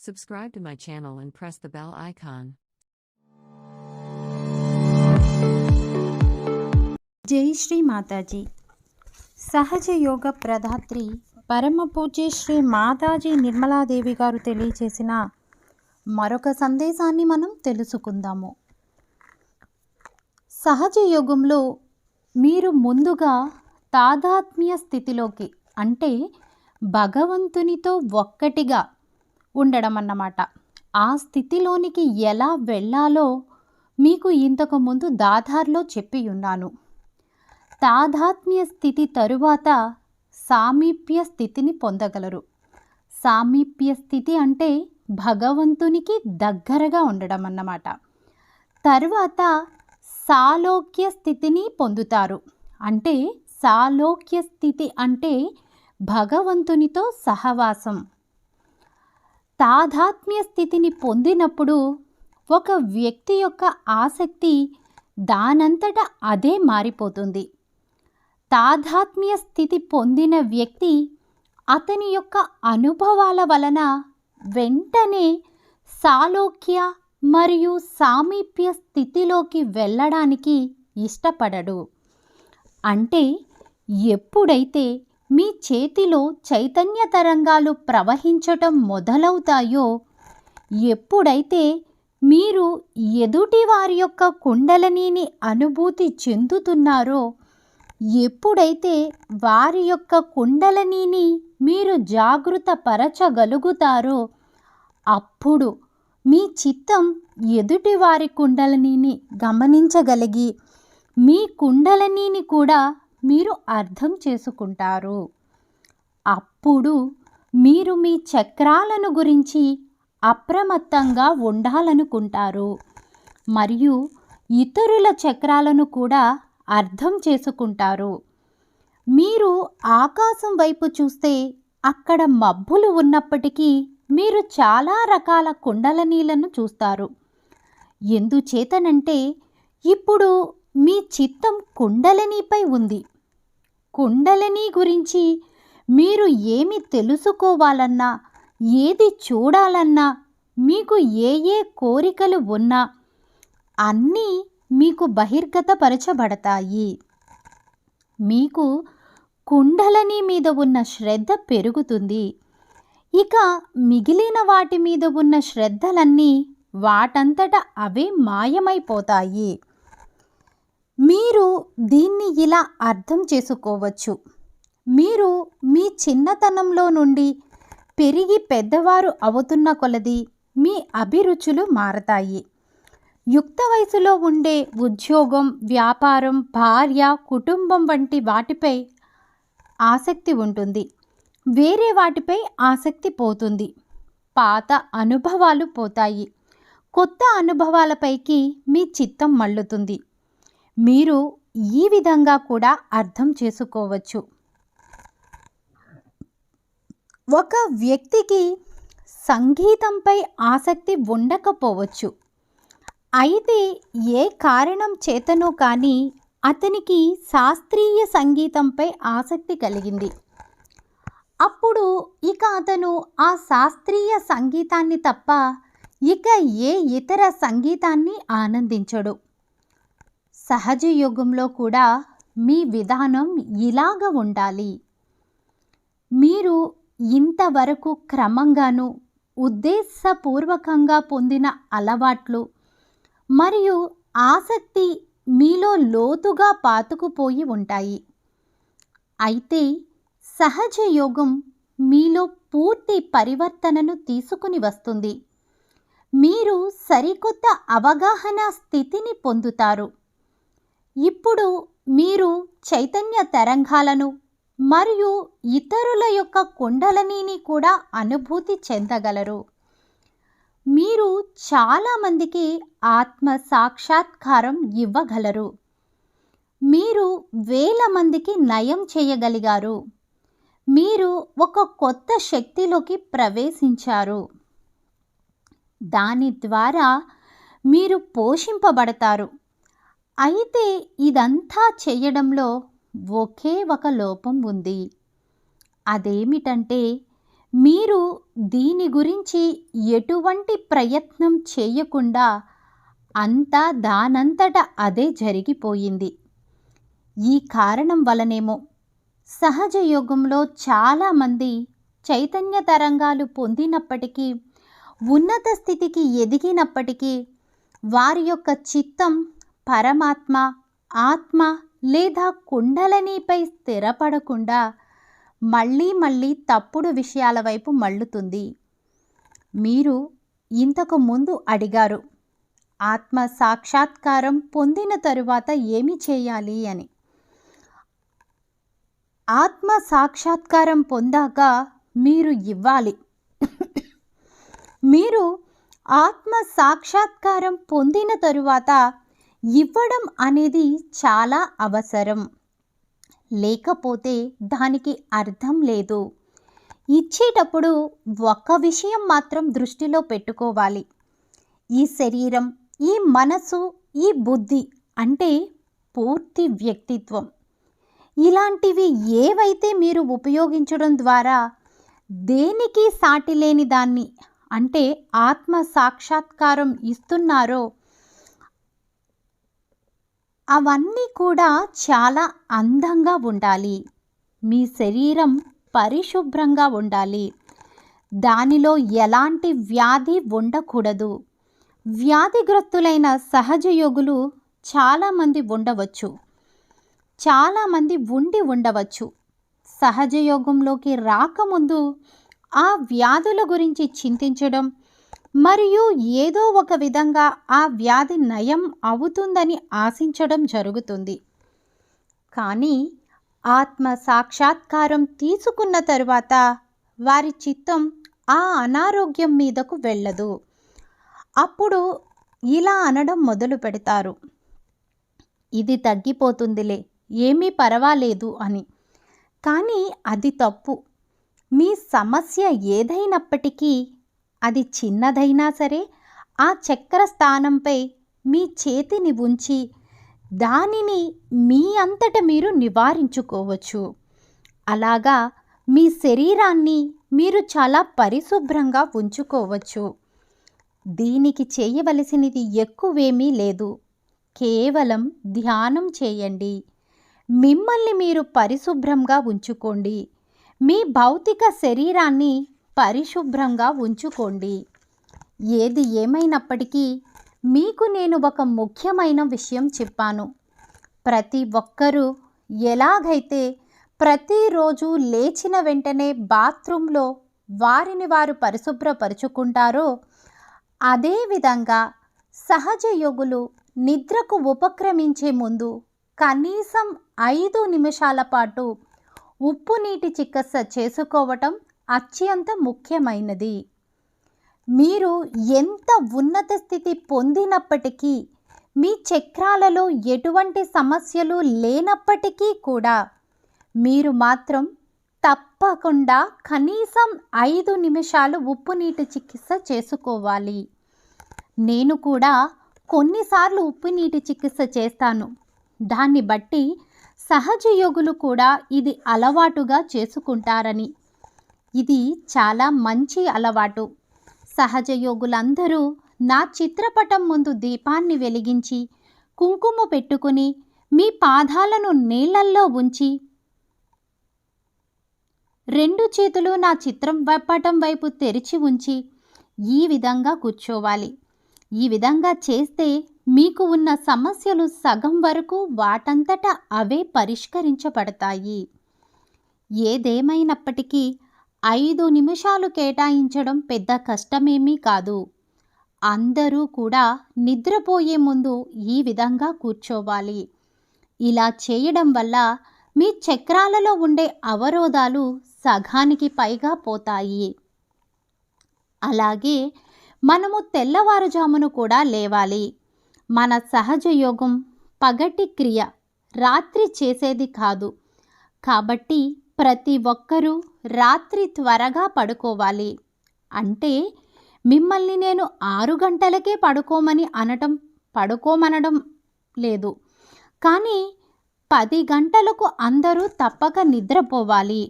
Subscribe to my channel and press the bell icon. జై శ్రీ మాతాజీ. సహజ యోగ ప్రదాత్రి పరమ పూజ్య శ్రీ మాతాజీ నిర్మలాదేవి గారు తెలియచేసిన మరొక సందేశాన్ని మనం తెలుసుకుందాము. సహజ యోగంలో మీరు ముందుగా తాదాత్మ్య స్థితిలోకి, అంటే భగవంతునితో ఒక్కటిగా ఉండడం అన్నమాట. ఆ స్థితిలోనికి ఎలా వెళ్ళాలో మీకు ఇంతకు ముందు దాధార్లో చెప్పి ఉన్నాను. తాదాత్మ్య స్థితి తరువాత సామీప్య స్థితిని పొందగలరు. సామీప్య స్థితి అంటే భగవంతునికి దగ్గరగా ఉండడం అన్నమాట. తరువాత సాలోక్య స్థితిని పొందుతారు. అంటే సాలోక్య స్థితి అంటే భగవంతునితో సహవాసం. తాదాత్మ్య స్థితిని పొందినప్పుడు ఒక వ్యక్తి యొక్క ఆసక్తి దానంతట అదే మారిపోతుంది. తాదాత్మ్య స్థితి పొందిన వ్యక్తి అతని యొక్క అనుభవాల వలన వెంటనే సాలోక్య మరియు సామీప్య స్థితిలోకి వెళ్ళడానికి ఇష్టపడడు. అంటే ఎప్పుడైతే మీ చేతిలో చైతన్య తరంగాలు ప్రవహించటం మొదలవుతాయో, ఎప్పుడైతే మీరు ఎదుటి వారి యొక్క కుండలినిని అనుభూతి చెందుతున్నారో, ఎప్పుడైతే వారి యొక్క కుండలినిని మీరు జాగృత పరచగలుగుతారో, అప్పుడు మీ చిత్తం ఎదుటి వారి కుండలినిని గమనించగలిగి మీ కుండలినిని కూడా మీరు అర్థం చేసుకుంటారు. అప్పుడు మీరు మీ చక్రాలను గురించి అప్రమత్తంగా ఉండాలనుకుంటారు మరియు ఇతరుల చక్రాలను కూడా అర్థం చేసుకుంటారు. మీరు ఆకాశం వైపు చూస్తే అక్కడ మబ్బులు ఉన్నప్పటికీ మీరు చాలా రకాల కుండలినీలను చూస్తారు. ఎందుచేతనంటే ఇప్పుడు మీ చిత్తం కుండలినిపై ఉంది. కుండలిని గురించి మీరు ఏమి తెలుసుకోవాలన్నా, ఏది చూడాలన్నా, మీకు ఏ ఏ కోరికలు ఉన్నా అన్నీ మీకు బహిర్గతపరచబడతాయి. మీకు కుండలిని మీద ఉన్న శ్రద్ధ పెరుగుతుంది. ఇక మిగిలిన వాటి మీద ఉన్న శ్రద్ధలన్నీ వాటంతట అవే మాయమైపోతాయి. మీరు దీన్ని ఇలా అర్థం చేసుకోవచ్చు. మీరు మీ చిన్నతనంలో నుండి పెరిగి పెద్దవారు అవుతున్న కొలది మీ అభిరుచులు మారతాయి. యుక్త వయసులో ఉండే ఉద్యోగం, వ్యాపారం, భార్య, కుటుంబం వంటి వాటిపై ఆసక్తి ఉంటుంది. వేరే వాటిపై ఆసక్తి పోతుంది. పాత అనుభవాలు పోతాయి. కొత్త అనుభవాలపైకి మీ చిత్తం మళ్ళుతుంది. మీరు ఈ విధంగా కూడా అర్థం చేసుకోవచ్చు. ఒక వ్యక్తికి సంగీతంపై ఆసక్తి ఉండకపోవచ్చు. అయితే ఏ కారణం చేతనో కానీ అతనికి శాస్త్రీయ సంగీతంపై ఆసక్తి కలిగింది. అప్పుడు ఇక అతను ఆ శాస్త్రీయ సంగీతాన్ని తప్ప ఇక ఏ ఇతర సంగీతాన్ని ఆనందించడు. సహజ యోగంలో కూడా మీ విధానం ఇలాగ ఉండాలి. మీరు ఇంతవరకు క్రమంగాను ఉద్దేశపూర్వకంగా పొందిన అలవాట్లు మరియు ఆసక్తి మీలో లోతుగా పాతుకుపోయి ఉంటాయి. అయితే సహజ యోగం మీలో పూర్తి పరివర్తనను తీసుకుని వస్తుంది. మీరు సరికొత్త అవగాహన స్థితిని పొందుతారు. ఇప్పుడు మీరు చైతన్య తరంగాలను మరియు ఇతరుల యొక్క కుండలినిని కూడా అనుభూతి చెందగలరు. మీరు చాలామందికి ఆత్మ సాక్షాత్కారం ఇవ్వగలరు. మీరు వేల మందికి నయం చేయగలిగారు. మీరు ఒక కొత్త శక్తిలోకి ప్రవేశించారు. దాని ద్వారా మీరు పోషింపబడతారు. అయితే ఇదంతా చేయడంలో ఒకే ఒక లోపం ఉంది. అదేమిటంటే మీరు దీని గురించి ఎటువంటి ప్రయత్నం చేయకుండా అంతా దానంతట అదే జరిగిపోయింది. ఈ కారణం వలనేమో సహజ యోగంలో చాలామంది చైతన్య తరంగాలు పొందినప్పటికీ, ఉన్నత స్థితికి ఎదిగినప్పటికీ వారి యొక్క చిత్తం పరమాత్మ, ఆత్మ లేదా కుండలనీపై స్థిరపడకుండా మళ్ళీ మళ్ళీ తప్పుడు విషయాల వైపు మళ్ళుతుంది. మీరు ఇంతకు ముందు అడిగారు, ఆత్మ సాక్షాత్కారం పొందిన తరువాత ఏమి చేయాలి అని. ఆత్మ సాక్షాత్కారం పొందాక మీరు ఇవ్వాలి. మీరు ఆత్మ సాక్షాత్కారం పొందిన తరువాత ఇవ్వడం అనేది చాలా అవసరం. లేకపోతే దానికి అర్థం లేదు. ఇచ్చేటప్పుడు ఒక్క విషయం మాత్రం దృష్టిలో పెట్టుకోవాలి. ఈ శరీరం, ఈ మనసు, ఈ బుద్ధి అంటే పూర్తి వ్యక్తిత్వం. ఇలాంటివి ఏవైతే మీరు ఉపయోగించడం ద్వారా దేనికి సాటి లేని దాన్ని అంటే ఆత్మ సాక్షాత్కారం ఇస్తున్నారో అవన్నీ కూడా చాలా అందంగా ఉండాలి. మీ శరీరం పరిశుభ్రంగా ఉండాలి. దానిలో ఎలాంటి వ్యాధి ఉండకూడదు. వ్యాధిగ్రస్తులైన సహజ యోగులు చాలామంది ఉండవచ్చు, చాలామంది ఉండవచ్చు. సహజ యోగంలోకి రాకముందు ఆ వ్యాధుల గురించి చింతించడం మరియు ఏదో ఒక విధంగా ఆ వ్యాధి నయం అవుతుందని ఆశించడం జరుగుతుంది. కానీ ఆత్మ సాక్షాత్కారం తీసుకున్న తరువాత వారి చిత్తం ఆ అనారోగ్యం మీదకు వెళ్ళదు. అప్పుడు ఇలా అనడం మొదలు పెడతారు, ఇది తగ్గిపోతుందిలే, ఏమీ పర్వాలేదు అని. కానీ అది తప్పు. మీ సమస్య ఏదైనప్పటికీ, అది చిన్నదైనా సరే, ఆ చక్ర స్థానంపై మీ చేతిని ఉంచి దానిని మీ అంతట మీరు నివారించుకోవచ్చు. అలాగా మీ శరీరాన్ని మీరు చాలా పరిశుభ్రంగా ఉంచుకోవచ్చు. దీనికి చేయవలసినది ఎక్కువేమీ లేదు. కేవలం ధ్యానం చేయండి. మిమ్మల్ని మీరు పరిశుభ్రంగా ఉంచుకోండి. మీ భౌతిక శరీరాన్ని పరిశుభ్రంగా ఉంచుకోండి. ఏది ఏమైనప్పటికీ మీకు నేను ఒక ముఖ్యమైన విషయం చెప్పాను. ప్రతి ఒక్కరూ ఎలాగైతే ప్రతిరోజు లేచిన వెంటనే బాత్రూంలో వారిని వారు పరిశుభ్రపరుచుకుంటారో, అదేవిధంగా సహజ యోగులు నిద్రకు ఉపక్రమించే ముందు కనీసం 5 నిమిషాల పాటు ఉప్పు నీటి చికిత్స చేసుకోవటం అత్యంత ముఖ్యమైనది. మీరు ఎంత ఉన్నత స్థితి పొందినప్పటికీ, మీ చక్రాలలో ఎటువంటి సమస్యలు లేనప్పటికీ కూడా మీరు మాత్రం తప్పకుండా కనీసం 5 నిమిషాలు ఉప్పు నీటి చికిత్స చేసుకోవాలి. నేను కూడా కొన్నిసార్లు ఉప్పు నీటి చికిత్స చేస్తాను. దాన్ని బట్టి సహజ యోగులు కూడా ఇది అలవాటుగా చేసుకుంటారని. ఇది చాలా మంచి అలవాటు. సహజ యోగులందరూ నా చిత్రపటం ముందు దీపాన్ని వెలిగించి కుంకుమ పెట్టుకుని మీ పాదాలను నీళ్ళల్లో ఉంచి 2 చేతులు నా చిత్రపటం వైపు తెరిచి ఉంచి ఈ విధంగా కూర్చోవాలి. ఈ విధంగా చేస్తే మీకు ఉన్న సమస్యలు సగం వరకు వాటంతట అవే పరిష్కరించబడతాయి. ఏదేమైనప్పటికీ 5 నిమిషాలు కేటాయించడం పెద్ద కష్టమేమీ కాదు. అందరూ కూడా నిద్రపోయే ముందు ఈ విధంగా కూర్చోవాలి. ఇలా చేయడం వల్ల మీ చక్రాలలో ఉండే అవరోధాలు సగానికి పైగా పోతాయి. అలాగే మనము తెల్లవారుజామున కూడా లేవాలి. మన సహజ యోగం పగటి క్రియ, రాత్రి చేసేది కాదు. కాబట్టి ప్రతి ఒక్కరూ రాత్రి త్వరగా పడుకోవాలి. అంటే మిమ్మల్ని నేను 6 గంటలకే పడుకోమనడం లేదు. కానీ 10 గంటలకు అందరూ తప్పక నిద్రపోవాలి.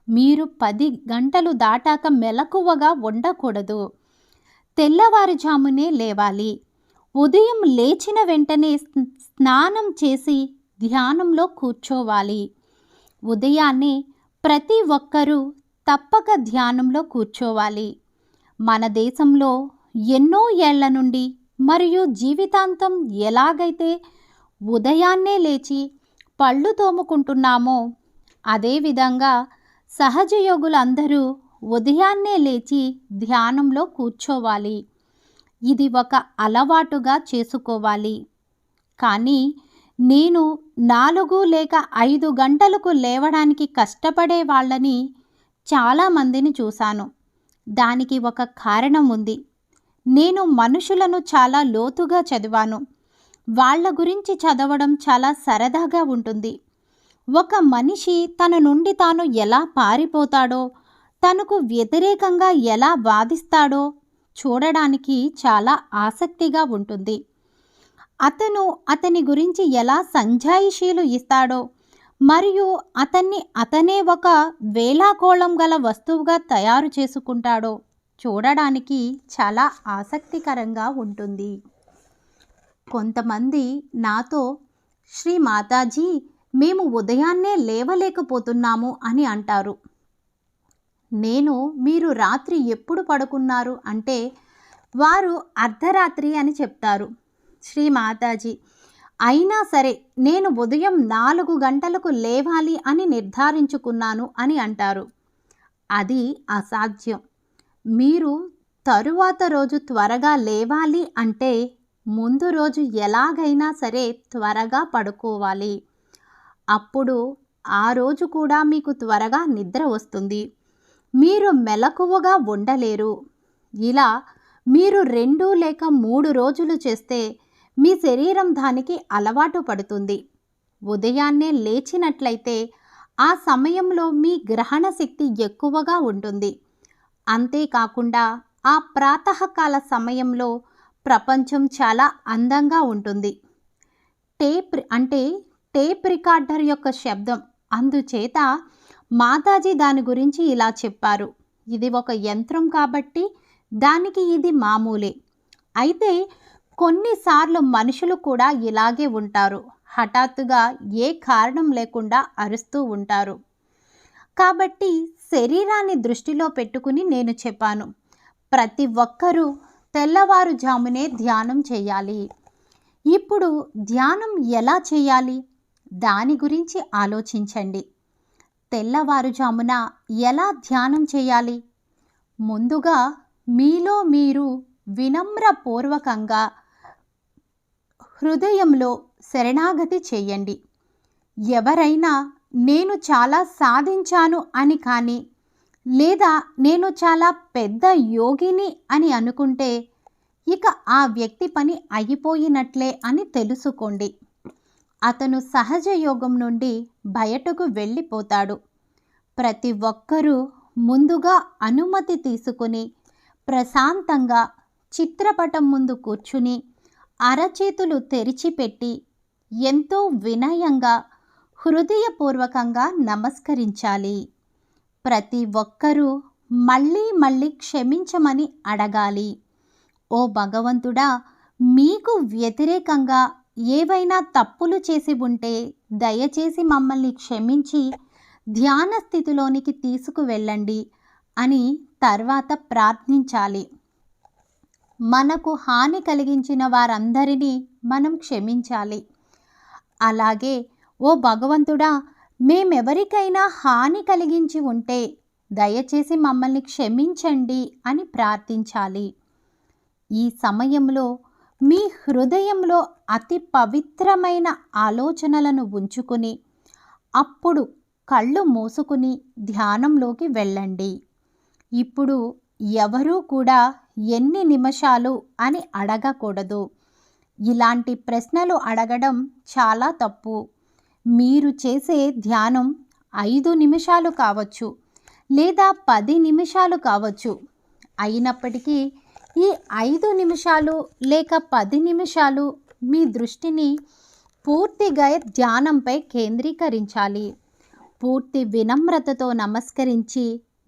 మీరు 10 గంటలు దాటాక మెలకువగా ఉండకూడదు. తెల్లవారుజామునే లేవాలి. ఉదయం లేచిన వెంటనే స్నానం చేసి ధ్యానంలో కూర్చోవాలి. ఉదయాన్నే ప్రతి ఒక్కరూ తప్పక ధ్యానంలో కూర్చోవాలి. మన దేశంలో ఎన్నో ఏళ్ల నుండి మరియు జీవితాంతం ఎలాగైతే ఉదయాన్నే లేచి పళ్ళు తోముకుంటున్నామో అదేవిధంగా సహజయోగులందరూ ఉదయాన్నే లేచి ధ్యానంలో కూర్చోవాలి. ఇది ఒక అలవాటుగా చేసుకోవాలి. కానీ నేను 4 లేక 5 గంటలకు లేవడానికి కష్టపడే వాళ్ళని చాలామందిని చూశాను. దానికి ఒక కారణం ఉంది. నేను మనుషులను చాలా లోతుగా చదివాను. వాళ్ళ గురించి చదవడం చాలా సరదాగా ఉంటుంది. ఒక మనిషి తన నుండి తాను ఎలా పారిపోతాడో, తనకు వ్యతిరేకంగా ఎలా వాదిస్తాడో చూడడానికి చాలా ఆసక్తిగా ఉంటుంది. అతను అతని గురించి ఎలా సంజాయిషీలు ఇస్తాడో మరియు అతనే ఒక వేలాకోళం గల వస్తువుగా తయారు చేసుకుంటాడో చూడడానికి చాలా ఆసక్తికరంగా ఉంటుంది. కొంతమంది నాతో, శ్రీ మాతాజీ, మేము ఉదయాన్నే లేవలేకపోతున్నాము అని అంటారు. నేను మీరు రాత్రి ఎప్పుడు పడుకున్నారు అంటే వారు అర్ధరాత్రి అని చెప్తారు. శ్రీ మాతాజీ, అయినా సరే నేను ఉదయం 4 గంటలకు లేవాలి అని నిర్ధారించుకున్నాను అని అంటారు. అది అసాధ్యం. మీరు తరువాత రోజు త్వరగా లేవాలి అంటే ముందు రోజు ఎలాగైనా సరే త్వరగా పడుకోవాలి. అప్పుడు ఆ రోజు కూడా మీకు త్వరగా నిద్ర వస్తుంది. మీరు మెలకువగా ఉండలేరు. ఇలా మీరు 2 లేక 3 రోజులు చేస్తే మీ శరీరం దానికి అలవాటు పడుతుంది. ఉదయాన్నే లేచినట్లయితే ఆ సమయంలో మీ గ్రహణ శక్తి ఎక్కువగా ఉంటుంది. అంతేకాకుండా ఆ ప్రాతకాల సమయంలో ప్రపంచం చాలా అందంగా ఉంటుంది. టేప్ రికార్డర్ యొక్క శబ్దం. అందుచేత మాతాజీ దాని గురించి ఇలా చెప్పారు. ఇది ఒక యంత్రం కాబట్టి దానికి ఇది మామూలే. అయితే కొన్నిసార్లు మనుషులు కూడా ఇలాగే ఉంటారు. హఠాత్తుగా ఏ కారణం లేకుండా అరుస్తూ ఉంటారు. కాబట్టి శరీరాన్ని దృష్టిలో పెట్టుకుని నేను చెప్పాను, ప్రతి ఒక్కరూ తెల్లవారుజామునే ధ్యానం చేయాలి. ఇప్పుడు ధ్యానం ఎలా చేయాలి దాని గురించి ఆలోచించండి. తెల్లవారుజామున ఎలా ధ్యానం చేయాలి? ముందుగా మీలో మీరు వినమ్రపూర్వకంగా హృదయంలో శరణాగతి చేయండి. ఎవరైనా నేను చాలా సాధించాను అని కానీ లేదా నేను చాలా పెద్ద యోగిని అని అనుకుంటే ఇక ఆ వ్యక్తి పని అయిపోయినట్లే అని తెలుసుకోండి. అతను సహజ యోగం నుండి బయటకు వెళ్ళిపోతాడు. ప్రతి ఒక్కరూ ముందుగా అనుమతి తీసుకుని ప్రశాంతంగా చిత్రపటం ముందు కూర్చుని అరచేతులు తెరిచిపెట్టి ఎంతో వినయంగా హృదయపూర్వకంగా నమస్కరించాలి. ప్రతి ఒక్కరూ మళ్ళీ మళ్ళీ క్షమించమని అడగాలి. ఓ భగవంతుడా, మీకు వ్యతిరేకంగా ఏవైనా తప్పులు చేసి ఉంటే దయచేసి మమ్మల్ని క్షమించి ధ్యాన స్థితిలోనికి తీసుకువెళ్ళండి అని తర్వాత ప్రార్థించాలి. మనకు హాని కలిగించిన వారందరినీ మనం క్షమించాలి. అలాగే ఓ భగవంతుడా, మేమెవరికైనా హాని కలిగించి ఉంటే దయచేసి మమ్మల్ని క్షమించండి అని ప్రార్థించాలి. ఈ సమయంలో మీ హృదయంలో అతి పవిత్రమైన ఆలోచనలను ఉంచుకుని అప్పుడు కళ్ళు మూసుకుని ధ్యానంలోకి వెళ్ళండి. ఇప్పుడు ఎవరూ కూడా ఎన్ని నిమిషాలు అని అడగకూడదు. ఇలాంటి ప్రశ్నలు అడగడం చాలా తప్పు. మీరు చేసే ధ్యానం 5 నిమిషాలు కావచ్చు లేదా 10 నిమిషాలు కావచ్చు. అయినప్పటికీ ఈ 5 నిమిషాలు లేక 10 నిమిషాలు మీ దృష్టిని పూర్తిగా ధ్యానంపై కేంద్రీకరించాలి. పూర్తి వినమ్రతతో నమస్కరించి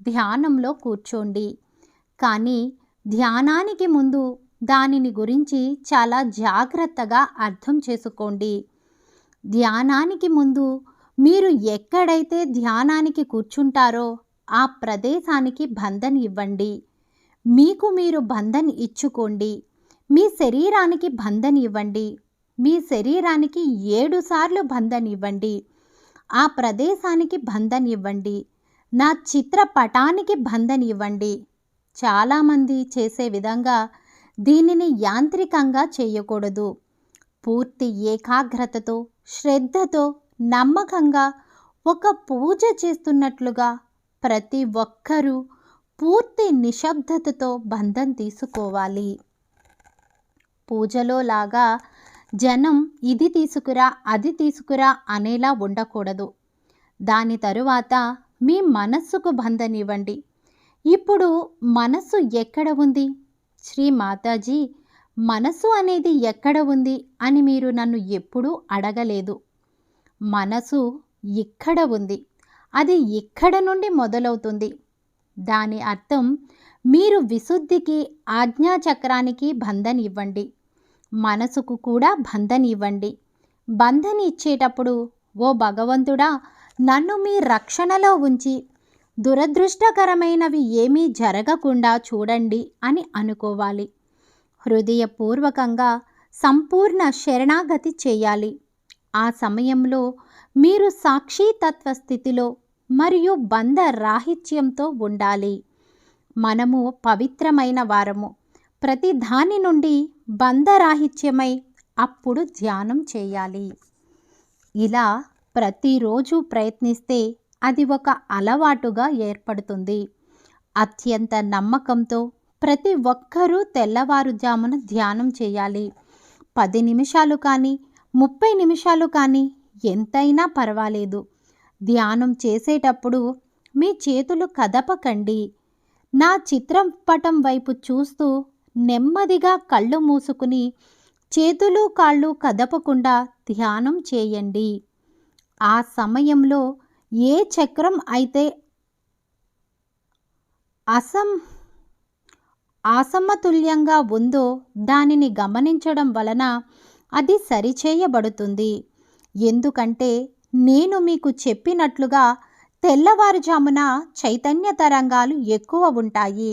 ధ్యానంలో కూర్చోండి. కానీ ధ్యానానికి ముందు దానిని గురించి చాలా జాగ్రత్తగా అర్థం చేసుకోండి. ధ్యానానికి ముందు మీరు ఎక్కడైతే ధ్యానానికి కూర్చుంటారో ఆ ప్రదేశానికి బంధన్ ఇవ్వండి. మీకు మీరు బంధన్ ఇచ్చుకోండి. మీ శరీరానికి బంధన్ ఇవ్వండి. మీ శరీరానికి 7 సార్లు బంధన్ ఇవ్వండి. ఆ ప్రదేశానికి బంధన్ ఇవ్వండి. నా చిత్రపటానికి బంధన్ ఇవ్వండి. చాలామంది చేసే విధంగా దీనిని యాంత్రికంగా చేయకూడదు. పూర్తి ఏకాగ్రతతో, శ్రద్ధతో, నమ్మకంగా ఒక పూజ చేస్తున్నట్లుగా ప్రతి ఒక్కరూ పూర్తి నిశ్శబ్దతతో బంధం తీసుకోవాలి. పూజలో లాగా జనం ఇది తీసుకురా అది తీసుకురా అనేలా ఉండకూడదు. దాని తరువాత మీ మనస్సుకు బంధనివ్వండి. ఇప్పుడు మనస్సు ఎక్కడ ఉంది? శ్రీ మాతాజీ, మనసు అనేది ఎక్కడ ఉంది అని మీరు నన్ను ఎప్పుడూ అడగలేదు. మనసు ఇక్కడ ఉంది. అది ఇక్కడ నుండి మొదలవుతుంది. దాని అర్థం మీరు విశుద్ధికి, ఆజ్ఞాచక్రానికి బంధన్ ఇవ్వండి. మనసుకు కూడా బంధన్ ఇవ్వండి. బంధన్ ఇచ్చేటప్పుడు, ఓ భగవంతుడా, నన్ను మీ రక్షణలో ఉంచి దురదృష్టకరమైనవి ఏమీ జరగకుండా చూడండి అని అనుకోవాలి. హృదయపూర్వకంగా సంపూర్ణ శరణాగతి చేయాలి. ఆ సమయంలో మీరు సాక్షితత్వ స్థితిలో మరియు బంధ రాహిత్యంతో ఉండాలి. మనము పవిత్రమైన వారము. ప్రతి దాని నుండి బంధరాహిత్యమై అప్పుడు ధ్యానం చేయాలి. ఇలా ప్రతిరోజు ప్రయత్నిస్తే అది ఒక అలవాటుగా ఏర్పడుతుంది. అత్యంత నమ్మకంతో ప్రతి ఒక్కరూ తెల్లవారుజామున ధ్యానం చేయాలి. 10 నిమిషాలు కానీ 30 నిమిషాలు కానీ ఎంతైనా పర్వాలేదు. ధ్యానం చేసేటప్పుడు మీ చేతులు కదపకండి. నా చిత్రపటం వైపు చూస్తూ నెమ్మదిగా కళ్ళు మూసుకుని చేతులు కాళ్ళు కదపకుండా ధ్యానం చేయండి. ఆ సమయంలో ఏ చక్రం అయితే అసమతుల్యంగా ఉందో దానిని గమనించడం వలన అది సరిచేయబడుతుంది. ఎందుకంటే నేను మీకు చెప్పినట్లుగా తెల్లవారుజామున చైతన్య తరంగాలు ఎక్కువ ఉంటాయి.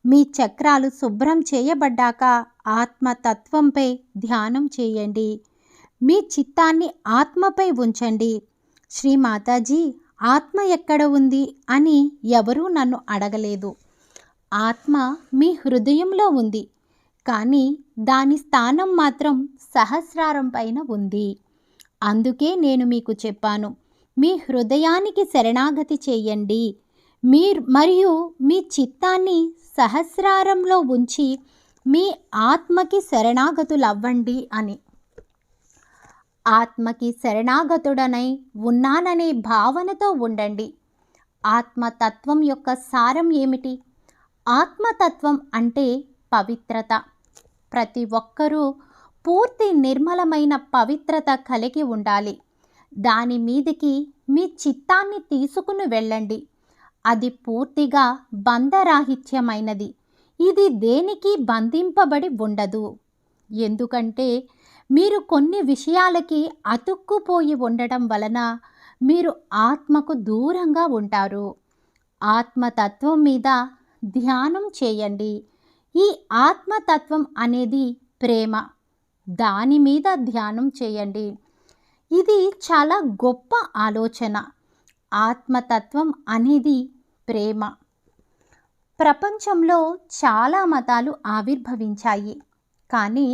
మీ చక్రాలు శుభ్రం చేయబడ్డాక ఆత్మతత్వంపై ధ్యానం చేయండి. మీ చిత్తాన్ని ఆత్మపై ఉంచండి. శ్రీ మాతాజీ, ఆత్మ ఎక్కడ ఉంది అని ఎవరూ నన్ను అడగలేదు. ఆత్మ మీ హృదయంలో ఉంది. కానీ దాని స్థానం మాత్రం సహస్రారం పైన ఉంది. అందుకే నేను మీకు చెప్పాను, మీ హృదయానికి శరణాగతి చేయండి. మరియు మీ చిత్తాన్ని సహస్రారంలో ఉంచి మీ ఆత్మకి శరణాగతులవ్వండి అని. ఆత్మకి శరణాగతుడనై ఉన్నాననే భావనతో ఉండండి. ఆత్మతత్వం యొక్క సారం ఏమిటి? ఆత్మతత్వం అంటే పవిత్రత. ప్రతి ఒక్కరూ పూర్తి నిర్మలమైన పవిత్రత కలిగి ఉండాలి. దాని మీదికి మీ చిత్తాన్ని తీసుకుని వెళ్ళండి. అది పూర్తిగా బంధరాహిత్యమైనది. ఇది దేనికి బంధింపబడి ఉండదు. ఎందుకంటే మీరు కొన్ని విషయాలకి అతుక్కుపోయి ఉండటం వలన మీరు ఆత్మకు దూరంగా ఉంటారు. ఆత్మతత్వం మీద ధ్యానం చేయండి. ఈ ఆత్మతత్వం అనేది ప్రేమ. దాని మీద ధ్యానం చేయండి. ఇది చాలా గొప్ప ఆలోచన. ఆత్మతత్వం అనేది ప్రేమ. ప్రపంచంలో చాలా మతాలు ఆవిర్భవించాయి. కానీ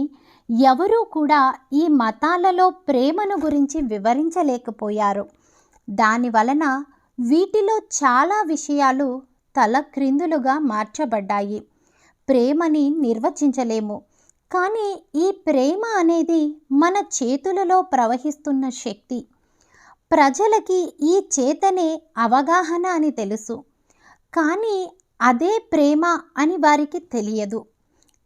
ఎవరూ కూడా ఈ మతాలలో ప్రేమను గురించి వివరించలేకపోయారు. దానివలన వీటిలో చాలా విషయాలు తలక్రిందులుగా మార్చబడ్డాయి. ప్రేమని నిర్వచించలేము. కానీ ఈ ప్రేమ అనేది మన చేతులలో ప్రవహిస్తున్న శక్తి. ప్రజలకి ఈ చేతనే అవగాహన అని తెలుసు. కానీ అదే ప్రేమ అని వారికి తెలియదు.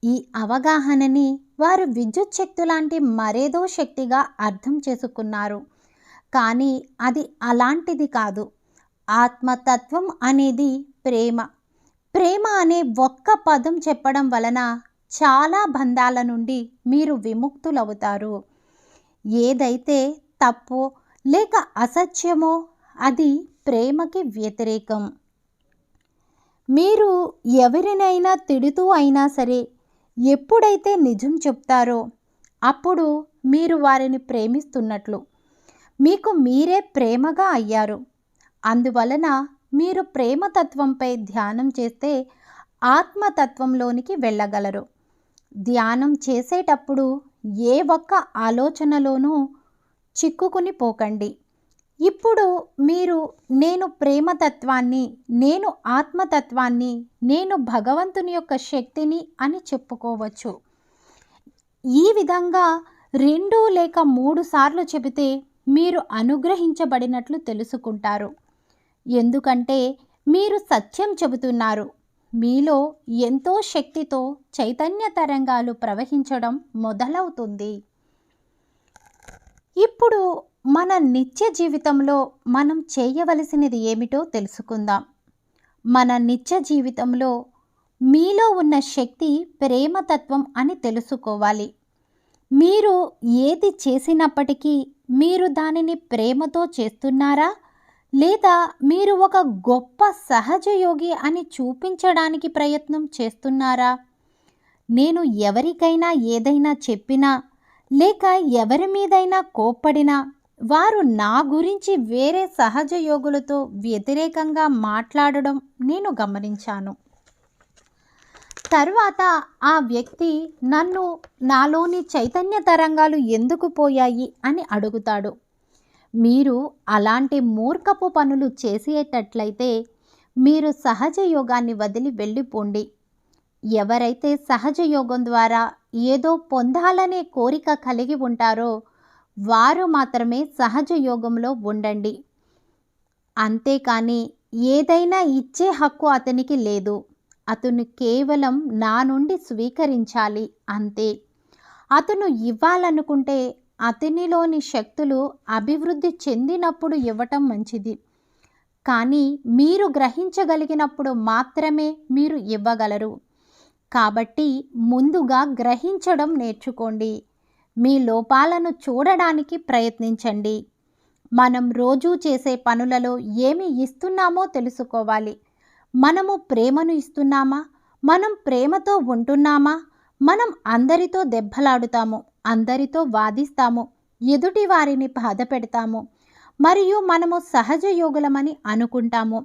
ఈ అవగాహనని వారు విద్యుత్ శక్తి లాంటి మరేదో శక్తిగా అర్థం చేసుకున్నారు. కానీ అది అలాంటిది కాదు. ఆత్మతత్వం అనేది ప్రేమ. ప్రేమ అనే ఒక్క పదం చెప్పడం వలన చాలా బంధాల నుండి మీరు విముక్తులవుతారు. ఏదైతే తప్పో లేక అసత్యమో అది ప్రేమకి వ్యతిరేకం. మీరు ఎవరినైనా తిడుతూ అయినా సరే ఎప్పుడైతే నిజం చెప్తారో అప్పుడు మీరు వారిని ప్రేమిస్తున్నట్లు, మీకు మీరే ప్రేమగా అయ్యారు. అందువలన మీరు ప్రేమతత్వంపై ధ్యానం చేస్తే ఆత్మతత్వంలోనికి వెళ్ళగలరు. ధ్యానం చేసేటప్పుడు ఏ ఒక్క ఆలోచనలోనూ చిక్కుకుని పోకండి. ఇప్పుడు మీరు నేను ప్రేమతత్వాన్ని, నేను ఆత్మతత్వాన్ని, నేను భగవంతుని యొక్క శక్తిని అని చెప్పుకోవచ్చు. ఈ విధంగా 2 లేక 3 సార్లు చెబితే మీరు అనుగ్రహించబడినట్లు తెలుసుకుంటారు. ఎందుకంటే మీరు సత్యం చెబుతున్నారు. మీలో ఎంతో శక్తితో చైతన్య తరంగాలు ప్రవహించడం మొదలవుతుంది. ఇప్పుడు మన నిత్య జీవితంలో మనం చేయవలసినది ఏమిటో తెలుసుకుందాం. మన నిత్య జీవితంలో మీలో ఉన్న శక్తి ప్రేమతత్వం అని తెలుసుకోవాలి. మీరు ఏది చేసినప్పటికీ మీరు దానిని ప్రేమతో చేస్తున్నారా, లేదా మీరు ఒక గొప్ప సహజయోగి అని చూపించడానికి ప్రయత్నం చేస్తున్నారా? నేను ఎవరికైనా ఏదైనా చెప్పినా లేక ఎవరి మీదైనా కోప్పడినా వారు నా గురించి వేరే సహజ యోగులతో వ్యతిరేకంగా మాట్లాడడం నేను గమనించాను. తర్వాత ఆ వ్యక్తి నన్ను నాలోని చైతన్య తరంగాలు ఎందుకు పోయాయి అని అడుగుతాడు. మీరు అలాంటి మూర్ఖపు పనులు చేసేటట్లయితే మీరు సహజ యోగాన్ని వదిలి వెళ్ళిపోండి. ఎవరైతే సహజ యోగం ద్వారా ఏదో పొందాలనే కోరిక కలిగి ఉంటారో వారు మాత్రమే సహజ యోగంలో ఉండండి. అంతేకాని ఏదైనా ఇచ్చే హక్కు అతనికి లేదు. అతను కేవలం నా నుండి స్వీకరించాలి అంతే. అతను ఇవ్వాలనుకుంటే అతనిలోని శక్తులు అభివృద్ధి చెందినప్పుడు ఇవ్వటం మంచిది. కానీ మీరు గ్రహించగలిగినప్పుడు మాత్రమే మీరు ఇవ్వగలరు. కాబట్టి ముందుగా గ్రహించడం నేర్చుకోండి. మీ లోపాలను చూడడానికి ప్రయత్నించండి. మనం రోజూ చేసే పనులలో ఏమి ఇస్తున్నామో తెలుసుకోవాలి. మనము ప్రేమను ఇస్తున్నామా? మనం ప్రేమతో ఉంటున్నామా? మనం అందరితో దెబ్బలాడుతాము, అందరితో వాదిస్తాము, ఎదుటి వారిని బాధ పెడతాము, మరియు మనము సహజ యోగులమని అనుకుంటాము.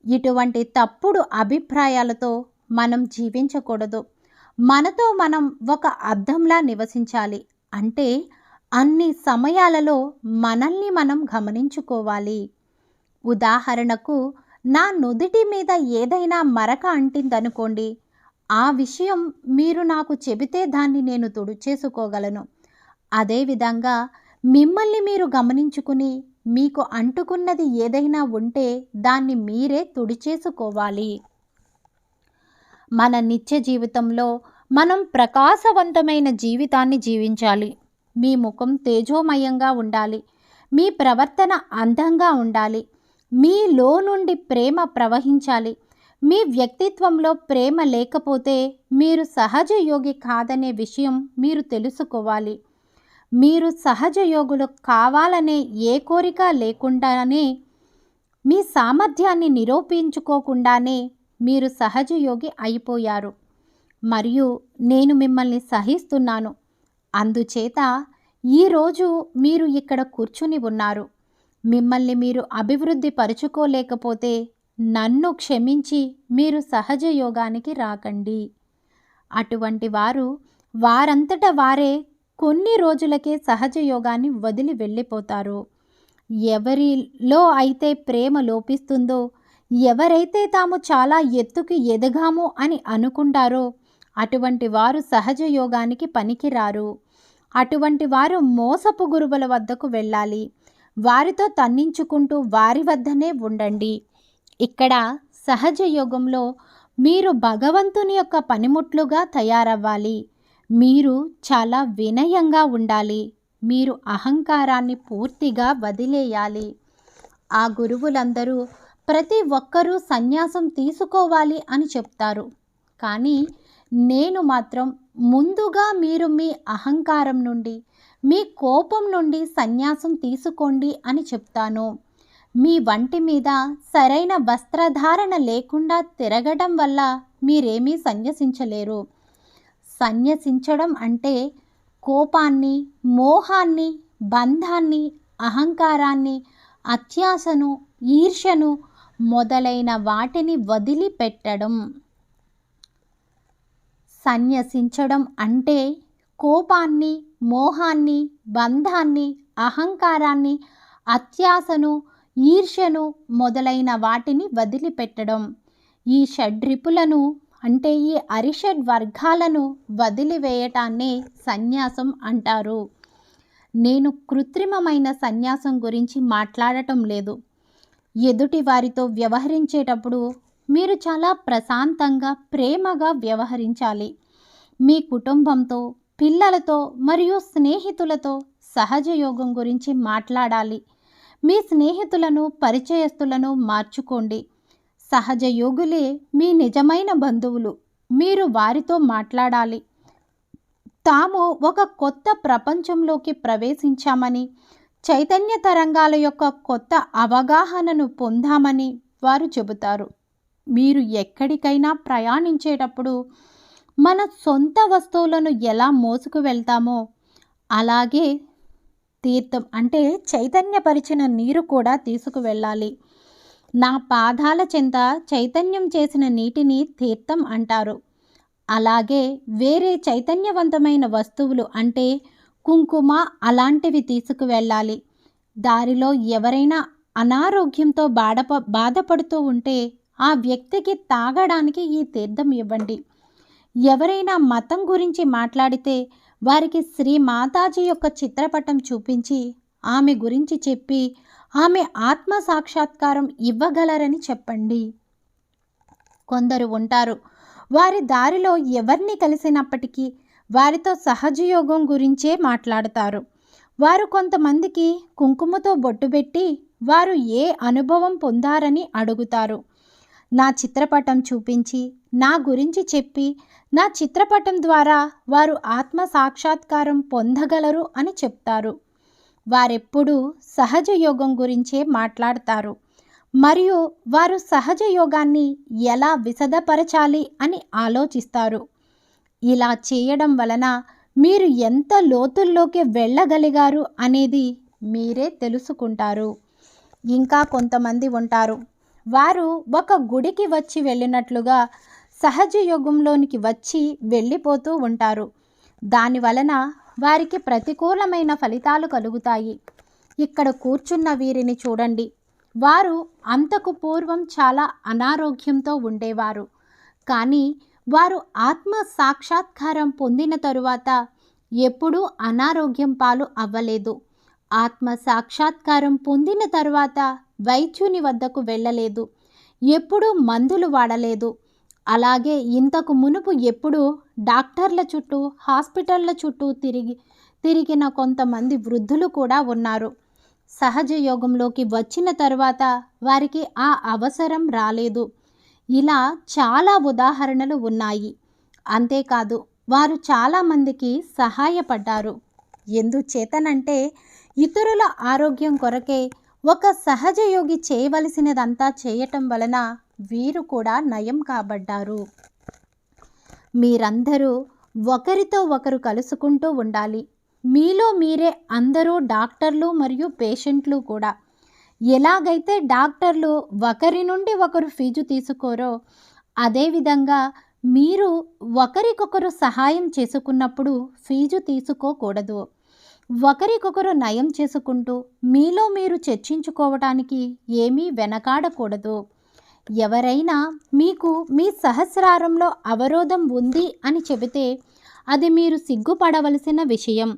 ఇటువంటి తప్పుడు అభిప్రాయాలతో మనం జీవించకూడదు. మనతో మనం ఒక అద్దంలా నివసించాలి. అంటే అన్ని సమయాలలో మనల్ని మనం గమనించుకోవాలి. ఉదాహరణకు నా నుదిటి మీద ఏదైనా మరక అంటిందనుకోండి. ఆ విషయం మీరు నాకు చెబితే దాన్ని నేను తుడిచేసుకోగలను. అదేవిధంగా మిమ్మల్ని మీరు గమనించుకుని మీకు అంటుకున్నది ఏదైనా ఉంటే దాన్ని మీరే తుడిచేసుకోవాలి. మన నిత్య జీవితంలో మనం ప్రకాశవంతమైన జీవితాన్ని జీవించాలి. మీ ముఖం తేజోమయంగా ఉండాలి. మీ ప్రవర్తన అందంగా ఉండాలి. మీలో నుండి ప్రేమ ప్రవహించాలి. మీ వ్యక్తిత్వంలో ప్రేమ లేకపోతే మీరు సహజ యోగి కాదనే విషయం మీరు తెలుసుకోవాలి. మీరు సహజ యోగులు కావాలనే ఏ కోరిక లేకుండానే, మీ సామర్థ్యాన్ని నిరూపించుకోకుండానే మీరు సహజ యోగి అయిపోయారు. మరియు నేను మిమ్మల్ని సహిస్తున్నాను. అందుచేత ఈరోజు మీరు ఇక్కడ కూర్చుని ఉన్నారు. మిమ్మల్ని మీరు అభివృద్ధి పరుచుకోలేకపోతే నన్ను క్షమించి మీరు సహజ యోగానికి రాకండి. అటువంటి వారు వారంతట వారే కొన్ని రోజులకే సహజ యోగాన్ని వదిలి వెళ్ళిపోతారు. ఎవరిలో అయితే ప్రేమ లోపిస్తుందో, ఎవరైతే తాము చాలా ఎత్తుకి ఎదగాము అని అనుకుంటారో అటువంటి వారు సహజ యోగానికి పనికిరారు. అటువంటి వారు మోసపు గురువుల వద్దకు వెళ్ళాలి. వారితో తన్నించుకుంటూ వారి వద్దనే ఉండండి. ఇక్కడ సహజ యోగంలో మీరు భగవంతుని యొక్క పనిముట్లుగా తయారవ్వాలి. మీరు చాలా వినయంగా ఉండాలి. మీరు అహంకారాన్ని పూర్తిగా వదిలేయాలి. ఆ గురువులందరూ ప్రతి ఒక్కరూ సన్యాసం తీసుకోవాలి అని చెప్తారు. కానీ నేను మాత్రం ముందుగా మీరు మీ అహంకారం నుండి, మీ కోపం నుండి సన్యాసం తీసుకోండి అని చెప్తాను. మీ వంటి మీద సరైన వస్త్రధారణ లేకుండా తిరగడం వల్ల మీరేమీ సన్యసించలేరు. సన్యసించడం అంటే కోపాన్ని, మోహాన్ని, బంధాన్ని, అహంకారాన్ని, అత్యాశను, ఈర్ష్యను మొదలైన వాటిని వదిలిపెట్టడం. సన్యసించడం అంటే కోపాన్ని, మోహాన్ని, బంధాన్ని, అహంకారాన్ని, అత్యాశను, ఈర్ష్యను మొదలైన వాటిని వదిలిపెట్టడం. ఈ షడ్రిపులను అంటే ఈ అరిషడ్ వర్గాలను వదిలివేయటాన్నే సన్యాసం అంటారు. నేను కృత్రిమమైన సన్యాసం గురించి మాట్లాడటం లేదు. ఎదుటి వారితో వ్యవహరించేటప్పుడు మీరు చాలా ప్రశాంతంగా, ప్రేమగా వ్యవహరించాలి. మీ కుటుంబంతో, పిల్లలతో మరియు స్నేహితులతో సహజ యోగం గురించి మాట్లాడాలి. మీ స్నేహితులను, పరిచయస్తులను మార్చుకోండి. సహజ యోగులే మీ నిజమైన బంధువులు. మీరు వారితో మాట్లాడాలి. తాము ఒక కొత్త ప్రపంచంలోకి ప్రవేశించామని, చైతన్య తరంగాల యొక్క కొత్త అవగాహనను పొందామని వారు చెబుతారు. మీరు ఎక్కడికైనా ప్రయాణించేటప్పుడు మన సొంత వస్తువులను ఎలా మోసుకు వెళ్తామో అలాగే తీర్థం అంటే చైతన్యపరిచిన నీరు కూడా తీసుకువెళ్ళాలి. నా పాదాల చెంత చైతన్యం చేసిన నీటిని తీర్థం అంటారు. అలాగే వేరే చైతన్యవంతమైన వస్తువులు అంటే కుంకుమ అలాంటివి తీసుకువెళ్ళాలి. దారిలో ఎవరైనా అనారోగ్యంతో బాధపడుతూ ఉంటే ఆ వ్యక్తికి తాగడానికి ఈ తీర్థం ఇవ్వండి. ఎవరైనా మతం గురించి మాట్లాడితే వారికి శ్రీ మాతాజీ యొక్క చిత్రపటం చూపించి ఆమె గురించి చెప్పి ఆమె ఆత్మ సాక్షాత్కారం ఇవ్వగలరని చెప్పండి. కొందరు ఉంటారు, వారి దారిలో ఎవరిని కలిసినప్పటికీ వారితో సహజయోగం గురించే మాట్లాడతారు. వారు కొంతమందికి కుంకుమతో బొట్టు పెట్టి వారు ఏ అనుభవం పొందారని అడుగుతారు. నా చిత్రపటం చూపించి నా గురించి చెప్పి నా చిత్రపటం ద్వారా వారు ఆత్మ సాక్షాత్కారం పొందగలరు అని చెప్తారు. వారెప్పుడూ సహజ యోగం గురించే మాట్లాడతారు మరియు వారు సహజ యోగాన్ని ఎలా విశదపరచాలి అని ఆలోచిస్తారు. ఇలా చేయడం వలన మీరు ఎంత లోతుల్లోకి వెళ్ళగలిగారు అనేది మీరే తెలుసుకుంటారు. ఇంకా కొంతమంది ఉంటారు, వారు ఒక గుడికి వచ్చి వెళ్ళినట్లుగా సహజ యోగంలోనికి వచ్చి వెళ్ళిపోతూ ఉంటారు. దాని వలన వారికి ప్రతికూలమైన ఫలితాలు కలుగుతాయి. ఇక్కడ కూర్చున్న వీరిని చూడండి. వారు అంతకు పూర్వం చాలా అనారోగ్యంతో ఉండేవారు. కానీ వారు ఆత్మ సాక్షాత్కారం పొందిన తరువాత ఎప్పుడూ అనారోగ్యం పాలు అవ్వలేదు. ఆత్మ సాక్షాత్కారం పొందిన తరువాత వైద్యుని వద్దకు వెళ్ళలేదు. ఎప్పుడూ మందులు వాడలేదు. అలాగే ఇంతకు మునుపు ఎప్పుడూ డాక్టర్ల చుట్టూ, హాస్పిటళ్ల చుట్టూ తిరిగిన కొంతమంది వృద్ధులు కూడా ఉన్నారు. సహజ యోగంలోకి వచ్చిన తరువాత వారికి ఆ అవసరం రాలేదు. ఇలా చాలా ఉదాహరణలు ఉన్నాయి. అంతేకాదు వారు చాలామందికి సహాయపడ్డారు. ఎందుచేతనంటే ఇతరుల ఆరోగ్యం కొరకే ఒక సహజ యోగి చేయవలసినదంతా చేయటం వలన వీరు కూడా నయం కాబడ్డారు. మీరందరూ ఒకరితో ఒకరు కలుసుకుంటూ ఉండాలి. మీలో మీరే అందరూ డాక్టర్లు మరియు పేషెంట్లు కూడా. ఎలాగైతే డాక్టర్లు ఒకరి నుండి ఒకరు ఫీజు తీసుకోరో అదేవిధంగా మీరు ఒకరికొకరు సహాయం చేసుకున్నప్పుడు ఫీజు తీసుకోకూడదు. ఒకరికొకరు నయం చేసుకుంటూ మీలో మీరు చర్చించుకోవటానికి ఏమీ వెనకాడకూడదు. ఎవరైనా మీకు మీ సహస్రారంలో అవరోధం ఉంది అని చెబితే అది మీరు సిగ్గుపడవలసిన విషయం.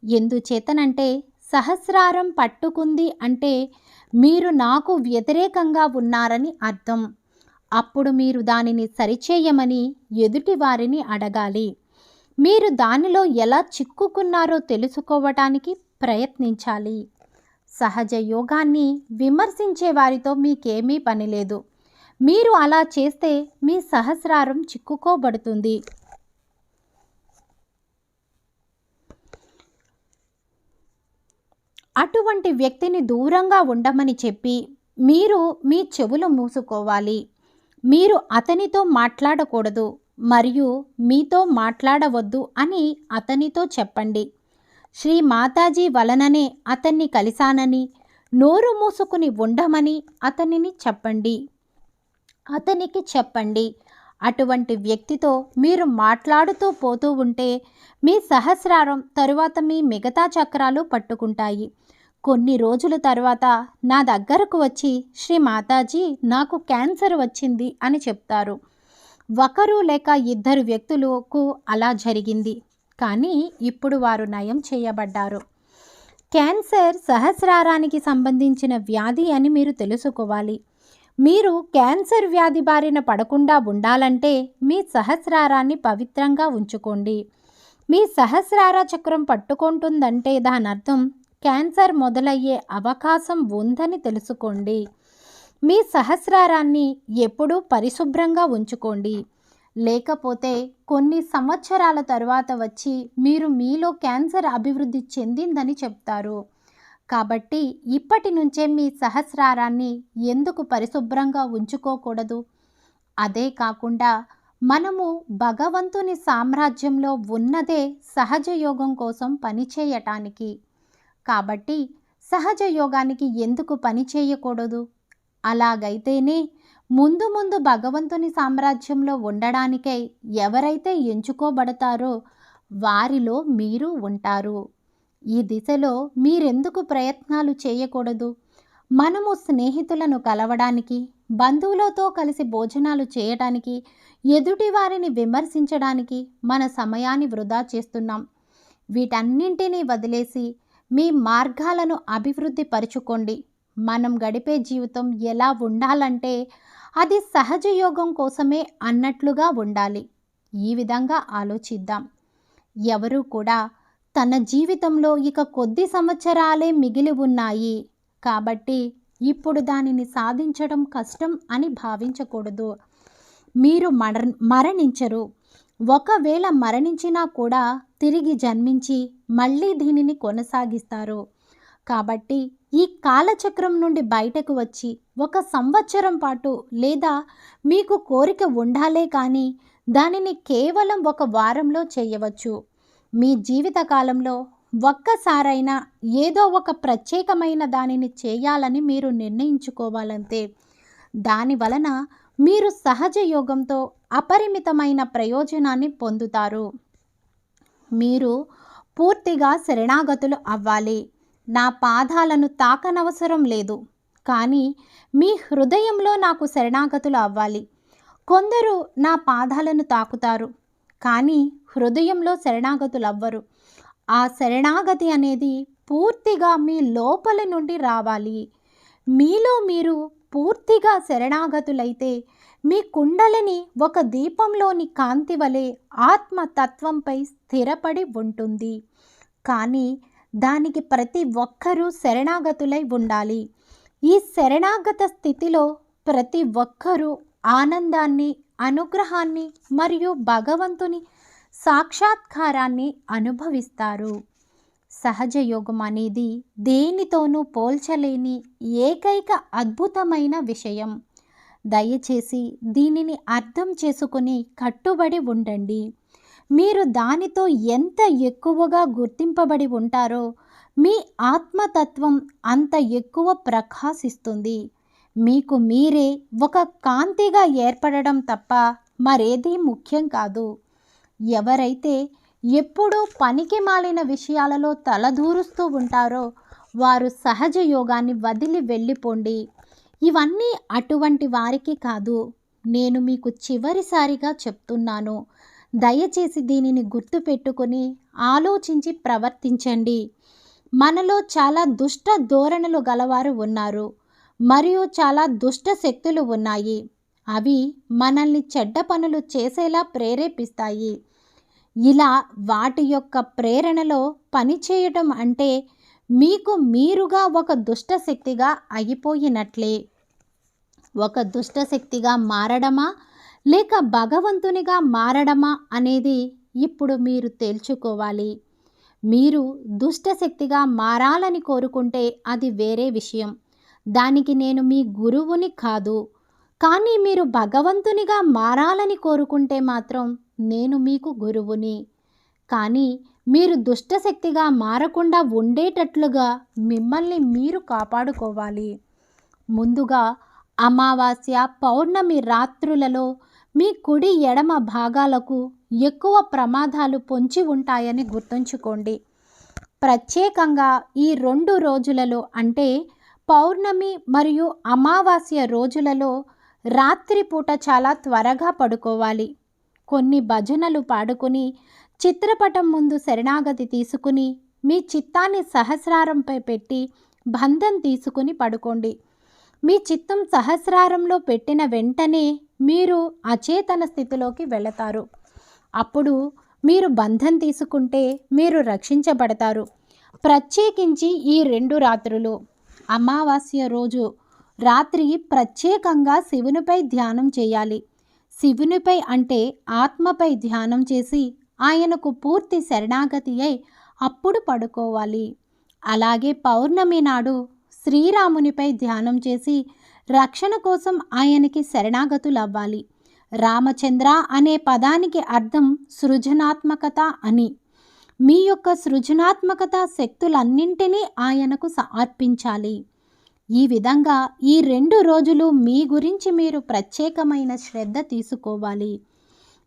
ఎందుచేతనంటే సహస్రారం పట్టుకుంది అంటే మీరు నాకు వ్యతిరేకంగా ఉన్నారని అర్థం. అప్పుడు మీరు దానిని సరిచేయమని ఎదుటి వారిని అడగాలి. మీరు దానిలో ఎలా చిక్కుకున్నారో తెలుసుకోవటానికి ప్రయత్నించాలి. సహజ యోగాన్ని విమర్శించే వారితో మీకేమీ పని లేదు. మీరు అలా చేస్తే మీ సహస్రారం చిక్కుకోబడుతుంది. అటువంటి వ్యక్తిని దూరంగా ఉండమని చెప్పి మీరు మీ చెవులు మూసుకోవాలి. మీరు అతనితో మాట్లాడకూడదు మరియు మీతో మాట్లాడవద్దు అని అతనితో చెప్పండి. శ్రీ మాతాజీ వలననే అతన్ని కలిశానని, నోరు మూసుకుని ఉండమని అతనికి చెప్పండి. అటువంటి వ్యక్తితో మీరు మాట్లాడుతూ పోతూ ఉంటే మీ సహస్రారం తరువాత మీ మిగతా చక్రాలు పట్టుకుంటాయి. కొన్ని రోజుల తర్వాత నా దగ్గరకు వచ్చి శ్రీ మాతాజీ నాకు క్యాన్సర్ వచ్చింది అని చెప్తారు. ఒకరు లేక ఇద్దరు వ్యక్తులకు అలా జరిగింది, కానీ ఇప్పుడు వారు నయం చేయబడ్డారు. క్యాన్సర్ సహస్రారానికి సంబంధించిన వ్యాధి అని మీరు తెలుసుకోవాలి. మీరు క్యాన్సర్ వ్యాధి బారిన పడకుండా ఉండాలంటే మీ సహస్రారాన్ని పవిత్రంగా ఉంచుకోండి. మీ సహస్రార చక్రం పట్టుకుంటుందంటే దాని అర్థం క్యాన్సర్ మొదలయ్యే అవకాశం ఉందని తెలుసుకోండి. మీ సహస్రారాన్ని ఎప్పుడూ పరిశుభ్రంగా ఉంచుకోండి. లేకపోతే కొన్ని సంవత్సరాల తర్వాత వచ్చి మీరు మీలో క్యాన్సర్ అభివృద్ధి చెందిందని చెప్తారు. కాబట్టి ఇప్పటి నుంచే మీ సహస్రారాన్ని ఎందుకు పరిశుభ్రంగా ఉంచుకోకూడదు? అదే కాకుండా మనము భగవంతుని సామ్రాజ్యంలో ఉన్నదే సహజ యోగం కోసం పనిచేయటానికి. కాబట్టి సహజ యోగానికి ఎందుకు పని చేయకూడదు? అలాగైతేనే ముందు ముందు భగవంతుని సామ్రాజ్యంలో ఉండడానికై ఎవరైతే ఎంచుకోబడతారో వారిలో మీరు ఉంటారు. ఈ దిశలో మీరెందుకు ప్రయత్నాలు చేయకూడదు? మనము స్నేహితులను కలవడానికి, బంధువులతో కలిసి భోజనాలు చేయడానికి, ఎదుటి వారిని విమర్శించడానికి మన సమయాన్ని వృధా చేస్తున్నాం. వీటన్నింటినీ వదిలేసి మీ మార్గాలను అభివృద్ధి పరుచుకోండి. మనం గడిపే జీవితం ఎలా ఉండాలంటే అది సహజ యోగం కోసమే అన్నట్లుగా ఉండాలి. ఈ విధంగా ఆలోచిద్దాం. ఎవరూ కూడా తన జీవితంలో ఇక కొద్ది సంవత్సరాలే మిగిలి ఉన్నాయి కాబట్టి ఇప్పుడు దానిని సాధించడం కష్టం అని భావించకూడదు. మీరు మరణించరు. ఒకవేళ మరణించినా కూడా తిరిగి జన్మించి మళ్ళీ దీనిని కొనసాగిస్తారు. కాబట్టి ఈ కాలచక్రం నుండి బయటకు వచ్చి 1 సంవత్సరం పాటు లేదా మీకు కోరిక ఉండాలే కానీ దానిని కేవలం 1 వారంలో చేయవచ్చు. మీ జీవితకాలంలో ఒక్కసారైనా ఏదో ఒక ప్రత్యేకమైన దానిని చేయాలని మీరు నిర్ణయించుకోవాలంతే. దాని వలన మీరు సహజ యోగంతో అపరిమితమైన ప్రయోజనాన్ని పొందుతారు. మీరు పూర్తిగా శరణాగతులు అవ్వాలి. నా పాదాలను తాకనవసరం లేదు, కానీ మీ హృదయంలో నాకు శరణాగతులు అవ్వాలి. కొందరు నా పాదాలను తాకుతారు, కానీ హృదయంలో శరణాగతులు అవ్వరు. ఆ శరణాగతి అనేది పూర్తిగా మీ లోపలి నుండి రావాలి. మీలో మీరు పూర్తిగా శరణాగతులైతే మీ కుండలిని ఒక దీపంలోని కాంతి వలె ఆత్మతత్వంపై స్థిరపడి ఉంటుంది. కానీ దానికి ప్రతి ఒక్కరూ శరణాగతులై ఉండాలి. ఈ శరణాగత స్థితిలో ప్రతి ఒక్కరూ ఆనందాన్ని, అనుగ్రహాన్ని మరియు భగవంతుని సాక్షాత్కారాన్ని అనుభవిస్తారు. సహజ యోగం అనేది దేనితోనూ పోల్చలేని ఏకైక అద్భుతమైన విషయం. దయచేసి దీనిని అర్థం చేసుకుని కట్టుబడి ఉండండి. మీరు దానితో ఎంత ఎక్కువగా గుర్తింపబడి ఉంటారో మీ ఆత్మతత్వం అంత ఎక్కువ ప్రకాశిస్తుంది. మీకు మీరే ఒక కాంతిగా ఏర్పడడం తప్ప మరేదీ ముఖ్యం కాదు. ఎవరైతే ఎప్పుడూ పనికి మాలిన విషయాలలో తలదూరుస్తూ ఉంటారో వారు సహజ యోగాన్ని వదిలి వెళ్ళిపోండి. ఇవన్నీ అటువంటి వారికి కాదు. నేను మీకు చివరిసారిగా చెప్తున్నాను. దయచేసి దీనిని గుర్తుపెట్టుకొని ఆలోచించి ప్రవర్తించండి. మనలో చాలా దుష్ట ధోరణులు గలవారు ఉన్నారు మరియు చాలా దుష్ట శక్తులు ఉన్నాయి. అవి మనల్ని చెడ్డ పనులు చేసేలా ప్రేరేపిస్తాయి. ఇలా వాటి యొక్క ప్రేరణలో పనిచేయటం అంటే మీకు మీరుగా ఒక దుష్టశక్తిగా అయిపోయినట్లే. ఒక దుష్టశక్తిగా మారడమా లేక భగవంతునిగా మారడమా అనేది ఇప్పుడు మీరు తేల్చుకోవాలి. మీరు దుష్టశక్తిగా మారాలని కోరుకుంటే అది వేరే విషయం. దానికి నేను మీ గురువుని కాదు. కానీ మీరు భగవంతునిగా మారాలని కోరుకుంటే మాత్రం నేను మీకు గురువుని. కానీ మీరు దుష్టశక్తిగా మారకుండా ఉండేటట్లుగా మిమ్మల్ని మీరు కాపాడుకోవాలి. ముందుగా అమావాస్య, పౌర్ణమి రాత్రులలో మీ కుడి ఎడమ భాగాలకు ఎక్కువ ప్రమాదాలు పొంచి ఉంటాయని గుర్తుంచుకోండి. ప్రత్యేకంగా ఈ 2 రోజులలో అంటే పౌర్ణమి మరియు అమావాస్య రోజులలో రాత్రిపూట చాలా త్వరగా పడుకోవాలి. కొన్ని భజనలు పాడుకుని చిత్రపటం ముందు శరణాగతి తీసుకుని మీ చిత్తాన్ని సహస్రారంపై పెట్టి బంధం తీసుకుని పడుకోండి. మీ చిత్తం సహస్రారంలో పెట్టిన వెంటనే మీరు అచేతన స్థితిలోకి వెళతారు. అప్పుడు మీరు బంధం తీసుకుంటే మీరు రక్షించబడతారు. ప్రత్యేకించి ఈ 2 రాత్రులు అమావాస్య రోజు రాత్రి ప్రత్యేకంగా శివునిపై ధ్యానం చేయాలి. శివునిపై అంటే ఆత్మపై ధ్యానం చేసి ఆయనకు పూర్తి శరణాగతి అయి అప్పుడు పడుకోవాలి. అలాగే పౌర్ణమి నాడు శ్రీరామునిపై ధ్యానం చేసి రక్షణ కోసం ఆయనకి శరణాగతులవ్వాలి. రామచంద్ర అనే పదానికి అర్థం సృజనాత్మకత అని. మీ యొక్క సృజనాత్మకత శక్తులన్నింటినీ ఆయనకు సమర్పించాలి. ఈ విధంగా ఈ 2 రోజులు మీ గురించి మీరు ప్రత్యేకమైన శ్రద్ధ తీసుకోవాలి.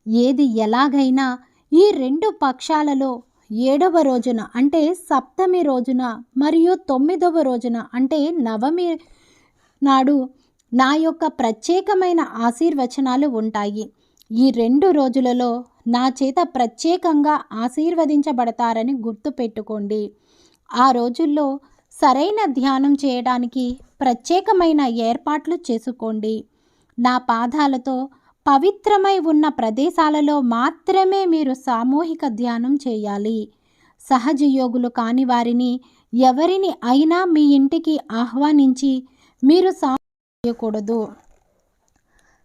ఏది ఎలాగైనా ఈ 2 పక్షాలలో 7వ రోజున అంటే సప్తమి రోజున మరియు 9వ రోజున అంటే నవమి నాడు నా యొక్క ప్రత్యేకమైన ఆశీర్వచనాలు ఉంటాయి. ఈ 2 రోజులలో నా చేత ప్రత్యేకంగా ఆశీర్వదించబడతారని గుర్తుపెట్టుకోండి. ఆ రోజుల్లో సరైన ధ్యానం చేయడానికి ప్రత్యేకమైన ఏర్పాట్లు చేసుకోండి. నా పాదాలతో పవిత్రమై ఉన్న ప్రదేశాలలో మాత్రమే మీరు సామూహిక ధ్యానం చేయాలి. సహజ యోగులు కాని వారిని ఎవరిని అయినా మీ ఇంటికి ఆహ్వానించి మీరు చేయకూడదు.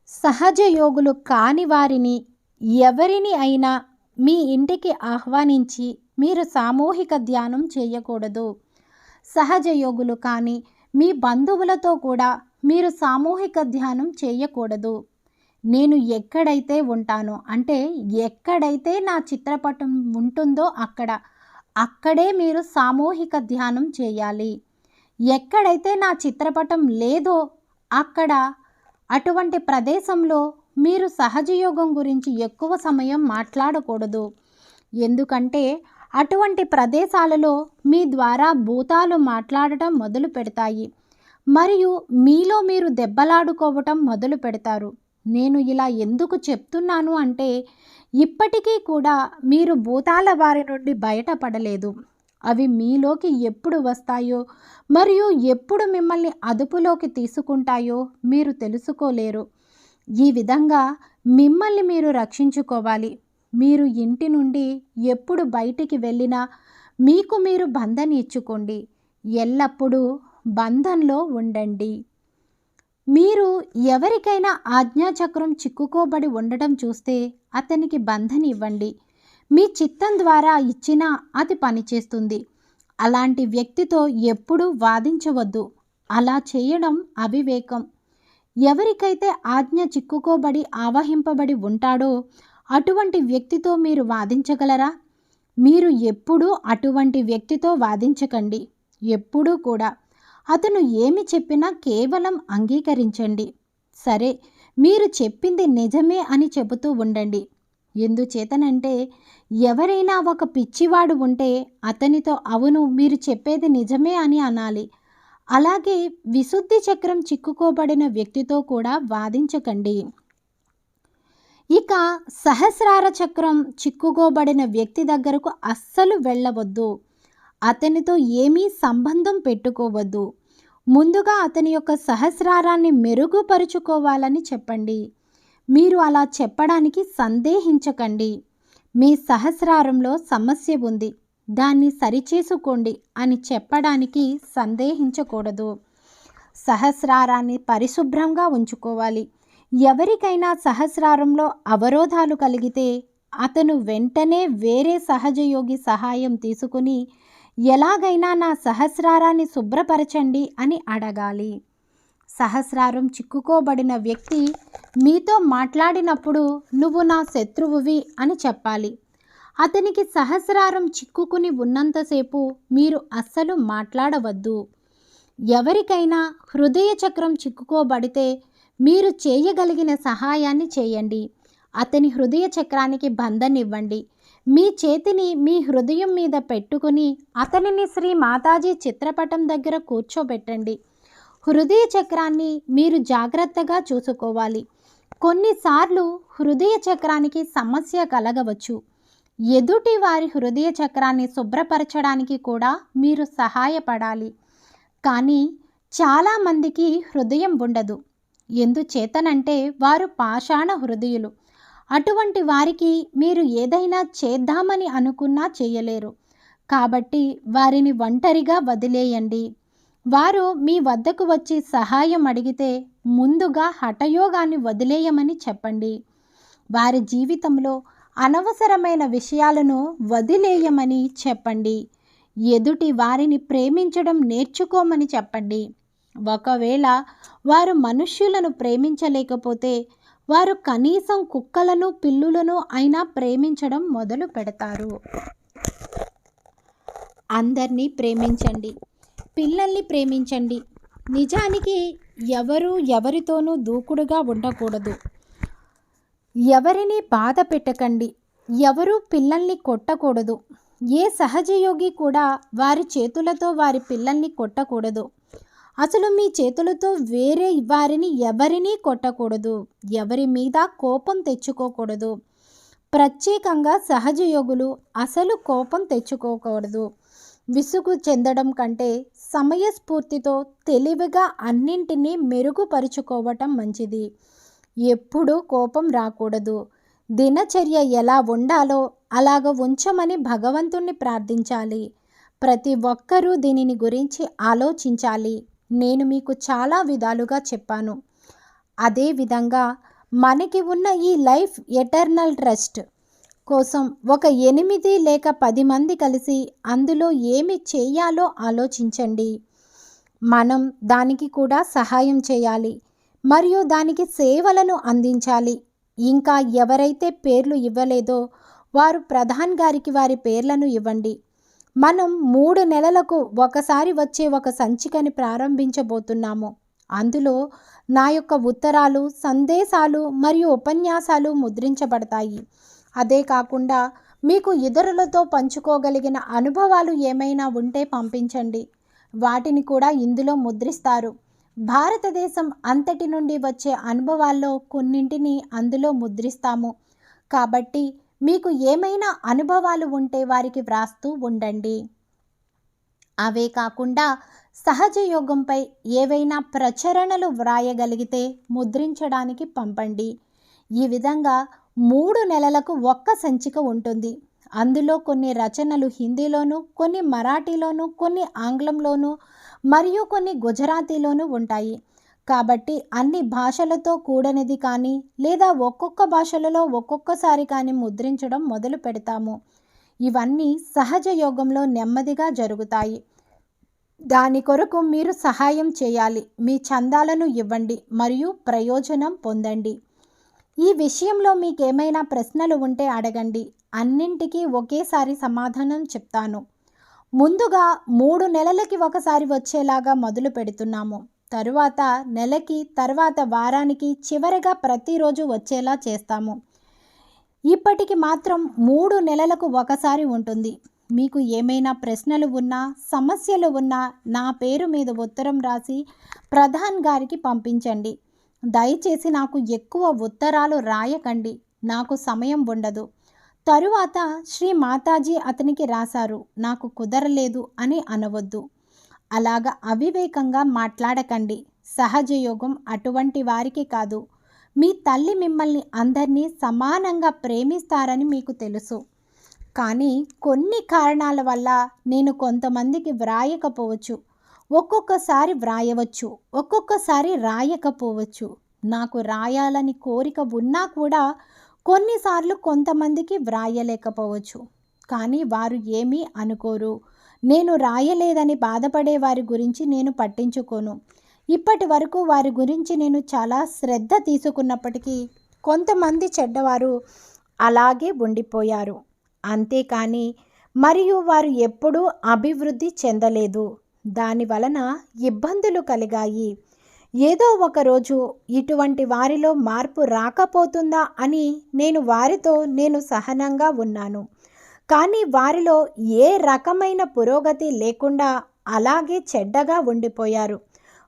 సహజ యోగులు కాని వారిని ఎవరిని అయినా మీ ఇంటికి ఆహ్వానించి మీరు సామూహిక ధ్యానం చేయకూడదు. సహజ యోగులు కానీ మీ బంధువులతో కూడా మీరు సామూహిక ధ్యానం చేయకూడదు. నేను ఎక్కడైతే ఉంటానో అంటే ఎక్కడైతే నా చిత్రపటం ఉంటుందో అక్కడే మీరు సామూహిక ధ్యానం చేయాలి. ఎక్కడైతే నా చిత్రపటం లేదో అక్కడ అటువంటి ప్రదేశంలో మీరు సహజయోగం గురించి ఎక్కువ సమయం మాట్లాడకూడదు. ఎందుకంటే అటువంటి ప్రదేశాలలో మీ ద్వారా భూతాలు మాట్లాడటం మొదలు పెడతాయి మరియు మీలో మీరు దెబ్బలాడుకోవటం మొదలు పెడతారు. నేను ఇలా ఎందుకు చెప్తున్నాను అంటే ఇప్పటికీ కూడా మీరు భూతాల వారి నుండి బయటపడలేదు. అవి మీలోకి ఎప్పుడు వస్తాయో మరియు ఎప్పుడు మిమ్మల్ని అదుపులోకి తీసుకుంటాయో మీరు తెలుసుకోలేరు. ఈ విధంగా మిమ్మల్ని మీరు రక్షించుకోవాలి. మీరు ఇంటి నుండి ఎప్పుడు బయటికి వెళ్ళినా మీకు మీరు బంధన ఇచ్చుకోండి. ఎల్లప్పుడూ బంధంలో ఉండండి. మీరు ఎవరికైనా ఆజ్ఞాచక్రం చిక్కుకోబడి ఉండటం చూస్తే అతనికి బంధన ఇవ్వండి. మీ చిత్తం ద్వారా ఇచ్చినా అది పనిచేస్తుంది. అలాంటి వ్యక్తితో ఎప్పుడూ వాదించవద్దు. అలా చేయడం అవివేకం. ఎవరికైతే ఆజ్ఞ చిక్కుకోబడి ఆవహింపబడి ఉంటాడో అటువంటి వ్యక్తితో మీరు వాదించగలరా? మీరు ఎప్పుడూ అటువంటి వ్యక్తితో వాదించకండి. ఎప్పుడూ కూడా అతను ఏమి చెప్పినా కేవలం అంగీకరించండి. సరే, మీరు చెప్పింది నిజమే అని చెబుతూ ఉండండి. ఎందుచేతనంటే ఎవరైనా ఒక పిచ్చివాడు ఉంటే అతనితో అవును మీరు చెప్పేది నిజమే అని అనాలి. అలాగే విశుద్ధి చక్రం చిక్కుకోబడిన వ్యక్తితో కూడా వాదించకండి. ఇక సహస్రార చక్రం చిక్కుకోబడిన వ్యక్తి దగ్గరకు అస్సలు వెళ్ళవద్దు. అతనితో ఏమీ సంబంధం పెట్టుకోవద్దు. ముందుగా అతని యొక్క సహస్రారాన్ని మెరుగుపరుచుకోవాలని చెప్పండి. మీరు అలా చెప్పడానికి సందేహించకండి. మీ సహస్రారంలో సమస్య ఉంది. దాన్ని సరిచేసుకోండి అని చెప్పడానికి సందేహించకూడదు. సహస్రారాన్ని పరిశుభ్రంగా ఉంచుకోవాలి. ఎవరికైనా సహస్రారంలో అవరోధాలు కలిగితే అతను వెంటనే వేరే సహజయోగి సహాయం తీసుకుని ఎలాగైనా నా సహస్రారాన్ని శుభ్రపరచండి అని అడగాలి. సహస్రారం చిక్కుకోబడిన వ్యక్తి మీతో మాట్లాడినప్పుడు నువ్వు నా శత్రువువి అని చెప్పాలి. అతనికి సహస్రారం చిక్కుకుని ఉన్నంతసేపు మీరు అస్సలు మాట్లాడవద్దు. ఎవరికైనా హృదయ చక్రం చిక్కుకోబడితే మీరు చేయగలిగిన సహాయాన్ని చేయండి. అతని హృదయ చక్రానికి బంధన్ ఇవ్వండి. మీ చేతిని మీ హృదయం మీద పెట్టుకుని అతనిని శ్రీ మాతాజీ చిత్రపటం దగ్గర కూర్చోబెట్టండి. హృదయ చక్రాన్ని మీరు జాగ్రత్తగా చూసుకోవాలి. కొన్నిసార్లు హృదయ చక్రానికి సమస్య కలగవచ్చు. ఎదుటి వారి హృదయ చక్రాన్ని శుభ్రపరచడానికి కూడా మీరు సహాయపడాలి. కానీ చాలామందికి హృదయం ఉండదు. ఎందుచేతనంటే వారు పాషాణ హృదయులు. అటువంటి వారికి మీరు ఏదైనా చేద్దామని అనుకున్నా చేయలేరు. కాబట్టి వారిని ఒంటరిగా వదిలేయండి. వారు మీ వద్దకు వచ్చి సహాయం అడిగితే ముందుగా హఠయోగాన్ని వదిలేయమని చెప్పండి. వారి జీవితంలో అనవసరమైన విషయాలను వదిలేయమని చెప్పండి. ఎదుటి వారిని ప్రేమించడం నేర్చుకోమని చెప్పండి. ఒకవేళ వారు మనుష్యులను ప్రేమించలేకపోతే వారు కనీసం కుక్కలను పిల్లులను అయినా ప్రేమించడం మొదలు పెడతారు. అందరినీ ప్రేమించండి. పిల్లల్ని ప్రేమించండి. నిజానికి ఎవరు ఎవరితోనూ దూకుడుగా ఉండకూడదు. ఎవరిని బాధ పెట్టకండి. ఎవరు పిల్లల్ని కొట్టకూడదు. ఏ సహజయోగి కూడా వారి చేతులతో వారి పిల్లల్ని కొట్టకూడదు. అసలు మీ చేతులతో వేరే వారిని ఎవరినీ కొట్టకూడదు. ఎవరి మీద కోపం తెచ్చుకోకూడదు. ప్రత్యేకంగా సహజయోగులు అసలు కోపం తెచ్చుకోకూడదు. విసుగు చెందడం కంటే సమయస్ఫూర్తితో తెలివిగా అన్నింటినీ మెరుగుపరుచుకోవటం మంచిది. ఎప్పుడూ కోపం రాకూడదు. దినచర్య ఎలా ఉండాలో అలాగ ఉంచమని భగవంతుణ్ణి ప్రార్థించాలి. ప్రతి ఒక్కరూ దీనిని గురించి ఆలోచించాలి. నేను మీకు చాలా విధాలుగా చెప్పాను. అదేవిధంగా మనకి ఉన్న ఈ లైఫ్ ఎటర్నల్ ట్రస్ట్ కోసం ఒక 8 లేక 10 మంది కలిసి అందులో ఏమి చేయాలో ఆలోచించండి. మనం దానికి కూడా సహాయం చేయాలి మరియు దానికి సేవలను అందించాలి. ఇంకా ఎవరైతే పేర్లు ఇవ్వలేదో వారు ప్రధాన్ గారికి వారి పేర్లను ఇవ్వండి. మనం 3 నెలలకు ఒకసారి వచ్చే ఒక సంచికని ప్రారంభించబోతున్నాము. అందులో నా యొక్క ఉత్తరాలు, సందేశాలు మరియు ఉపన్యాసాలు ముద్రించబడతాయి. అదే కాకుండా మీకు ఇతరులతో పంచుకోగలిగిన అనుభవాలు ఏమైనా ఉంటే పంపించండి. వాటిని కూడా ఇందులో ముద్రిస్తారు. భారతదేశం అంతటి నుండి వచ్చే అనుభవాల్లో కొన్నింటిని అందులో ముద్రిస్తాము. కాబట్టి మీకు ఏమైనా అనుభవాలు ఉంటే వారికి వ్రాస్తూ ఉండండి. అవే కాకుండా సహజయోగంపై ఏవైనా ప్రచురణలు వ్రాయగలిగితే ముద్రించడానికి పంపండి. ఈ విధంగా 3 నెలలకు ఒక్క సంచిక ఉంటుంది. అందులో కొన్ని రచనలు హిందీలోను, కొన్ని మరాఠీలోను, కొన్ని ఆంగ్లంలోను మరియు కొన్ని గుజరాతీలోనూ ఉంటాయి. కాబట్టి అన్ని భాషలతో కూడనిది కానీ లేదా ఒక్కొక్క భాషలలో ఒక్కొక్కసారి కానీ ముద్రించడం మొదలు పెడతాము. ఇవన్నీ సహజ యోగంలో నెమ్మదిగా జరుగుతాయి. దాని కొరకు మీరు సహాయం చేయాలి. మీ చందాలను ఇవ్వండి మరియు ప్రయోజనం పొందండి. ఈ విషయంలో మీకేమైనా ప్రశ్నలు ఉంటే అడగండి. అన్నింటికీ ఒకేసారి సమాధానం చెప్తాను. ముందుగా 3 నెలలకి ఒకసారి వచ్చేలాగా మొదలు పెడుతున్నాము. తరువాత నెలకి, తర్వాత వారానికి, చివరగా ప్రతిరోజు వచ్చేలా చేస్తాము. ఇప్పటికి మాత్రం 3 నెలలకు ఒకసారి ఉంటుంది. మీకు ఏమైనా ప్రశ్నలు ఉన్నా, సమస్యలు ఉన్నా నా పేరు మీద ఉత్తరం రాసి ప్రధాన్ గారికి పంపించండి. దయచేసి నాకు ఎక్కువ ఉత్తరాలు రాయకండి. నాకు సమయం ఉండదు. తరువాత శ్రీ మాతాజీ అతనికి రాశారు, నాకు కుదరలేదు అని అనవద్దు. అలాగ అవివేకంగా మాట్లాడకండి. సహజయోగం అటువంటి వారికి కాదు. మీ తల్లి మిమ్మల్ని అందరినీ సమానంగా ప్రేమిస్తారని మీకు తెలుసు. కానీ కొన్ని కారణాల వల్ల నేను కొంతమందికి వ్రాయకపోవచ్చు. ఒక్కొక్కసారి వ్రాయవచ్చు, ఒక్కొక్కసారి రాయకపోవచ్చు. నాకు రాయాలని కోరిక ఉన్నా కూడా కొన్నిసార్లు కొంతమందికి వ్రాయలేకపోవచ్చు. కానీ వారు ఏమీ అనుకోరు. నేను రాయలేదని బాధపడే వారి గురించి నేను పట్టించుకోను. ఇప్పటి వరకు వారి గురించి నేను చాలా శ్రద్ధ తీసుకున్నప్పటికీ కొంతమంది చెడ్డవారు అలాగే ఉండిపోయారు. అంతేకాని మరియు వారు ఎప్పుడూ అభివృద్ధి చెందలేదు. దాని వలన ఇబ్బందులు కలిగాయి. ఏదో ఒకరోజు ఇటువంటి వారిలో మార్పు రాకపోతుందా అని నేను సహనంగా ఉన్నాను. కానీ వారిలో ఏ రకమైన పురోగతి లేకుండా అలాగే చెడ్డగా ఉండిపోయారు.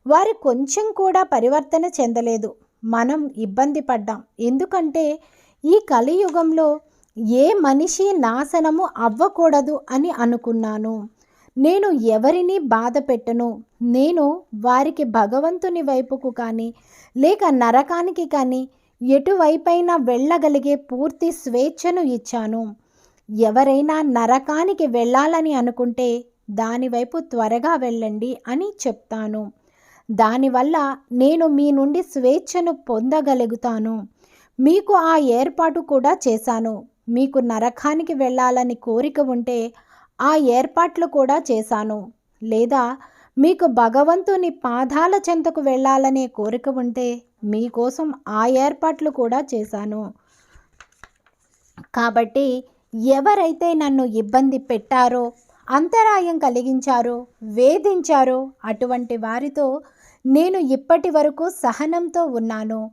వారు కొంచెం కూడా పరివర్తన చెందలేదు. మనం ఇబ్బంది పడ్డాం. ఎందుకంటే ఈ కలియుగంలో ఏ మనిషి నాశనము అవ్వకూడదు అని అనుకున్నాను. నేను ఎవరిని బాధ పెట్టను. నేను వారికి భగవంతుని వైపుకు కానీ లేక నరకానికి కానీ ఎటువైపైనా వెళ్ళగలిగే పూర్తి స్వేచ్ఛను ఇచ్చాను. ఎవరైనా నరకానికి వెళ్ళాలని అనుకుంటే దానివైపు త్వరగా వెళ్ళండి అని చెప్తాను. దానివల్ల నేను మీ నుండి స్వేచ్ఛను పొందగలుగుతాను. మీకు ఆ ఏర్పాటు కూడా చేశాను. మీకు నరకానికి వెళ్ళాలని కోరిక ఉంటే ఆ ఏర్పాట్లు కూడా చేశాను. లేదా మీకు భగవంతుని పాదాల చెంతకు వెళ్ళాలనే కోరిక ఉంటే మీకోసం ఆ ఏర్పాట్లు కూడా చేశాను. కాబట్టి ఎవరైతే నన్ను ఇబ్బంది పెట్టారో, అంతరాయం కలిగించారో, వేధించారో అటువంటి వారితో నేను ఇప్పటి వరకు సహనంతో ఉన్నాను.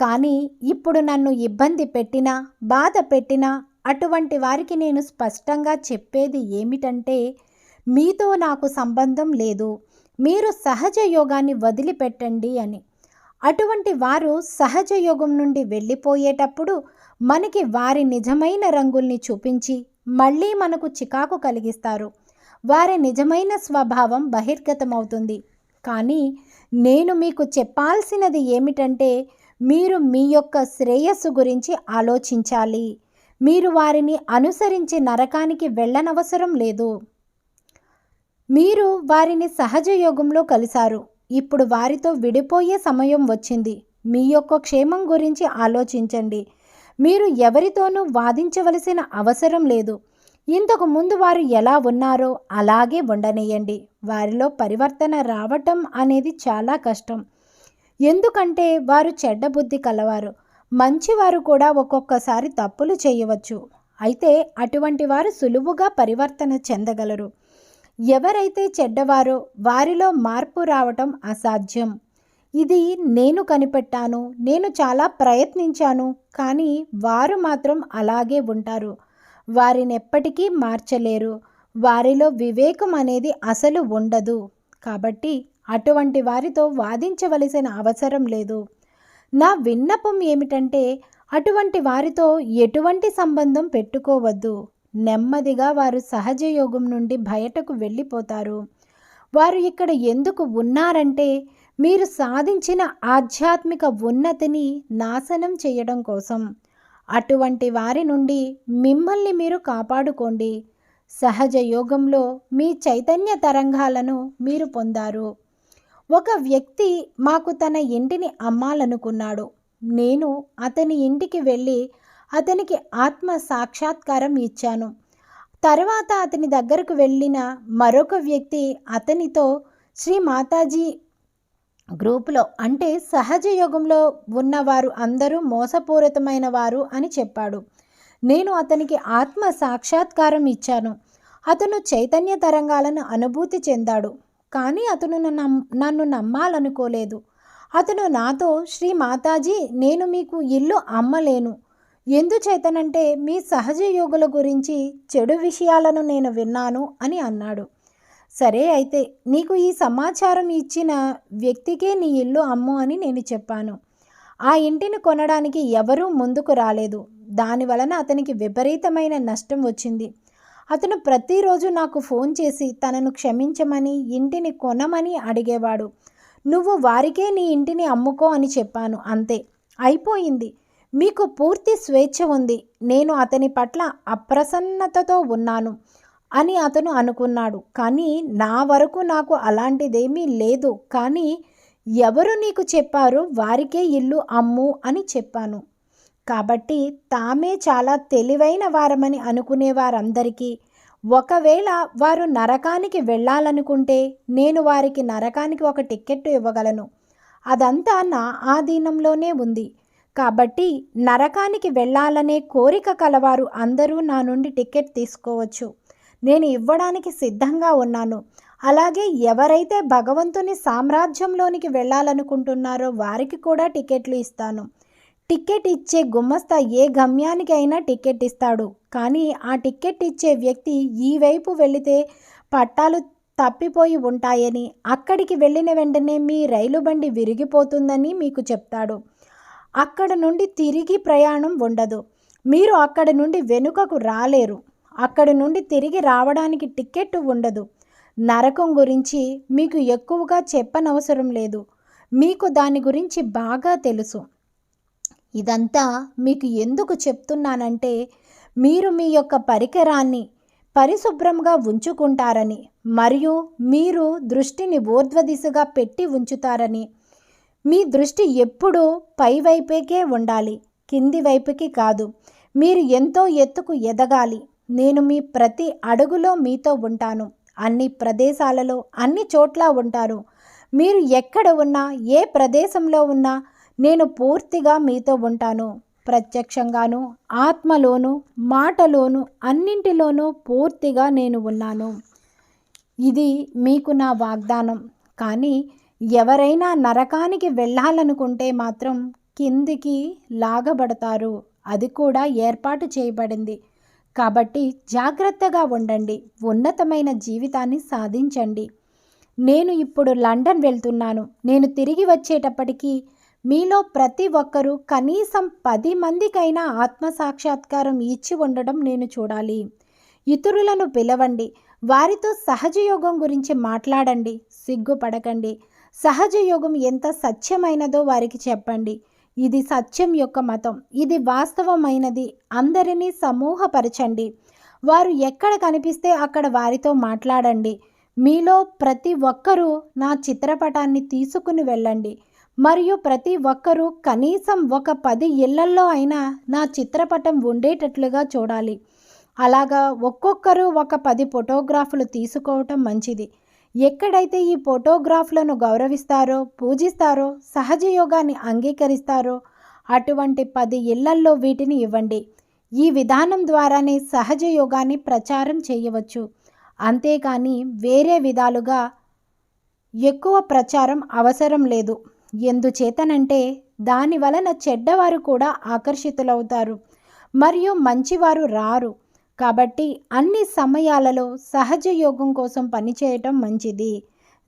కానీ ఇప్పుడు నన్ను ఇబ్బంది పెట్టినా, బాధ పెట్టినా అటువంటి వారికి నేను స్పష్టంగా చెప్పేది ఏమిటంటే, మీతో నాకు సంబంధం లేదు, మీరు సహజ యోగాన్ని వదిలిపెట్టండి అని. అటువంటి వారు సహజ యోగం నుండి వెళ్ళిపోయేటప్పుడు మనకి వారి నిజమైన రంగుల్ని చూపించి మళ్ళీ మనకు చికాకు కలిగిస్తారు. వారి నిజమైన స్వభావం బహిర్గతమవుతుంది. కానీ నేను మీకు చెప్పాల్సినది ఏమిటంటే, మీరు మీ యొక్క శ్రేయస్సు గురించి ఆలోచించాలి. మీరు వారిని అనుసరించి నరకానికి వెళ్ళనవసరం లేదు. మీరు వారిని సహజ యోగంలో కలిశారు. ఇప్పుడు వారితో విడిపోయే సమయం వచ్చింది. మీ యొక్క క్షేమం గురించి ఆలోచించండి. మీరు ఎవరితోనూ వాదించవలసిన అవసరం లేదు. ఇంతకు ముందు వారు ఎలా ఉన్నారో అలాగే ఉండనియండి. వారిలో పరివర్తన రావటం అనేది చాలా కష్టం. ఎందుకంటే వారు చెడ్డ బుద్ధి కలవారు. మంచివారు కూడా ఒక్కొక్కసారి తప్పులు చేయవచ్చు. అయితే అటువంటి వారు సులువుగా పరివర్తన చెందగలరు. ఎవరైతే చెడ్డవారో వారిలో మార్పు రావటం అసాధ్యం. ఇది నేను కనిపెట్టాను. నేను చాలా ప్రయత్నించాను. కానీ వారు మాత్రం అలాగే ఉంటారు. వారిని ఎప్పటికీ మార్చలేరు. వారిలో వివేకం అనేది అసలు ఉండదు. కాబట్టి అటువంటి వారితో వాదించవలసిన అవసరం లేదు. నా విన్నపం ఏమిటంటే, అటువంటి వారితో ఎటువంటి సంబంధం పెట్టుకోవద్దు. నెమ్మదిగా వారు సహజ యోగం నుండి బయటకు వెళ్ళిపోతారు. వారు ఇక్కడ ఎందుకు ఉన్నారంటే, మీరు సాధించిన ఆధ్యాత్మిక ఉన్నతిని నాశనం చేయడం కోసం. అటువంటి వారి నుండి మిమ్మల్ని మీరు కాపాడుకోండి. సహజ యోగంలో మీ చైతన్య తరంగాలను మీరు పొందారు. ఒక వ్యక్తి మాకు తన ఇంటిని అమ్మాలనుకున్నాడు. నేను అతని ఇంటికి వెళ్ళి అతనికి ఆత్మ సాక్షాత్కారం ఇచ్చాను. తర్వాత అతని దగ్గరకు వెళ్ళిన మరొక వ్యక్తి అతనితో శ్రీ మాతాజీ గ్రూపులో అంటే సహజ యోగంలో ఉన్నవారు అందరూ మోసపూరితమైన వారు అని చెప్పాడు. నేను అతనికి ఆత్మ సాక్షాత్కారం ఇచ్చాను. అతను చైతన్య తరంగాలను అనుభూతి చెందాడు. కానీ అతను నన్ను నమ్మాలనుకోలేదు. అతను నాతో, శ్రీ మాతాజీ, నేను మీకు ఇల్లు అమ్మలేను. ఎందుచేతనంటే మీ సహజ యోగుల గురించి చెడు విషయాలను నేను విన్నాను అని అన్నాడు. సరే, అయితే నీకు ఈ సమాచారం ఇచ్చిన వ్యక్తికే నీ ఇల్లు అమ్ము అని నేను చెప్పాను. ఆ ఇంటిని కొనడానికి ఎవరూ ముందుకు రాలేదు. దానివలన అతనికి విపరీతమైన నష్టం వచ్చింది. అతను ప్రతిరోజు నాకు ఫోన్ చేసి తనను క్షమించమని, ఇంటిని కొనమని అడిగేవాడు. నువ్వు వారికే నీ ఇంటిని అమ్ముకో అని చెప్పాను. అంతే, అయిపోయింది. మీకు పూర్తి స్వేచ్ఛ ఉంది. నేను అతని పట్ల అప్రసన్నతతో ఉన్నాను అని అతను అనుకున్నాడు. కానీ నా వరకు నాకు అలాంటిదేమీ లేదు. కానీ ఎవరు నీకు చెప్పారో వారికే ఇల్లు అమ్ము అని చెప్పాను. కాబట్టి తామే చాలా తెలివైన వారమని అనుకునే వారందరికీ ఒకవేళ వారు నరకానికి వెళ్ళాలనుకుంటే నేను వారికి నరకానికి ఒక టికెట్ ఇవ్వగలను. అదంతా నా ఆధీనంలోనే ఉంది. కాబట్టి నరకానికి వెళ్ళాలనే కోరిక కలవారు అందరూ నా నుండి టికెట్ తీసుకోవచ్చు. నేను ఇవ్వడానికి సిద్ధంగా ఉన్నాను. అలాగే ఎవరైతే భగవంతుని సామ్రాజ్యంలోనికి వెళ్ళాలనుకుంటున్నారో వారికి కూడా టికెట్లు ఇస్తాను. టికెట్ ఇచ్చే గుమస్తా ఏ గమ్యానికి అయినా టికెట్ ఇస్తాడు. కానీ ఆ టికెట్ ఇచ్చే వ్యక్తి ఈ వైపు వెళితే పట్టాలు తప్పిపోయి ఉంటాయని, అక్కడికి వెళ్ళిన వెంటనే మీ రైలు బండి విరిగిపోతుందని మీకు చెప్తాడు. అక్కడ నుండి తిరిగి ప్రయాణం ఉండదు. మీరు అక్కడి నుండి వెనుకకు రాలేరు. అక్కడి నుండి తిరిగి రావడానికి టికెట్ ఉండదు. నరకం గురించి మీకు ఎక్కువగా చెప్పనవసరం లేదు. మీకు దాని గురించి బాగా తెలుసు. ఇదంతా మీకు ఎందుకు చెప్తున్నానంటే మీరు మీ యొక్క పరికరాన్ని పరిశుభ్రంగా ఉంచుకుంటారని, మరియు మీరు దృష్టిని ఊర్ధ్వ దిశగా పెట్టి ఉంచుతారని. మీ దృష్టి ఎప్పుడూ పైవైపుకే ఉండాలి, కింది వైపుకి కాదు. మీరు ఎంతో ఎత్తుకు ఎదగాలి. నేను మీ ప్రతి అడుగులో మీతో ఉంటాను. అన్ని ప్రదేశాలలో అన్ని చోట్ల ఉంటారు. మీరు ఎక్కడ ఉన్నా, ఏ ప్రదేశంలో ఉన్నా నేను పూర్తిగా మీతో ఉంటాను. ప్రత్యక్షంగాను, ఆత్మలోను, మాటలోను, అన్నింటిలోనూ పూర్తిగా నేను ఉన్నాను. ఇది మీకు నా వాగ్దానం. కానీ ఎవరైనా నరకానికి వెళ్ళాలనుకుంటే మాత్రం కిందికి లాగబడతారు. అది కూడా ఏర్పాటు చేయబడింది. కాబట్టి జాగ్రత్తగా ఉండండి. ఉన్నతమైన జీవితాన్ని సాధించండి. నేను ఇప్పుడు లండన్ వెళ్తున్నాను. నేను తిరిగి వచ్చేటప్పటికి మీలో ప్రతి ఒక్కరూ కనీసం 10 మందికైనా ఆత్మసాక్షాత్కారం ఇచ్చి ఉండడం నేను చూడాలి. ఇతరులను పిలవండి. వారితో సహజయోగం గురించి మాట్లాడండి. సిగ్గుపడకండి. సహజయోగం ఎంత సత్యమైనదో వారికి చెప్పండి. ఇది సత్యం యొక్క మతం. ఇది వాస్తవమైనది. అందరినీ సమూహపరచండి. వారు ఎక్కడ కనిపిస్తే అక్కడ వారితో మాట్లాడండి. మీలో ప్రతి ఒక్కరూ నా చిత్రపటాన్ని తీసుకుని వెళ్ళండి. మరియు ప్రతి ఒక్కరూ కనీసం ఒక 10 ఇళ్లల్లో అయినా నా చిత్రపటం ఉండేటట్లుగా చూడాలి. అలాగా ఒక్కొక్కరు ఒక 10 ఫోటోగ్రాఫ్లు తీసుకోవటం మంచిది. ఎక్కడైతే ఈ ఫోటోగ్రాఫ్లను గౌరవిస్తారో, పూజిస్తారో, సహజయోగాన్ని అంగీకరిస్తారో అటువంటి 10 ఇళ్లల్లో వీటిని ఇవ్వండి. ఈ విధానం ద్వారానే సహజయోగాన్ని ప్రచారం చేయవచ్చు. అంతేకాని వేరే విధాలుగా ఎక్కువ ప్రచారం అవసరం లేదు. ఎందుచేతనంటే దాని వలన చెడ్డవారు కూడా ఆకర్షితులవుతారు మరియు మంచివారు రారు. కాబట్టి అన్ని సమయాలలో సహజ యోగం కోసం పనిచేయటం మంచిది.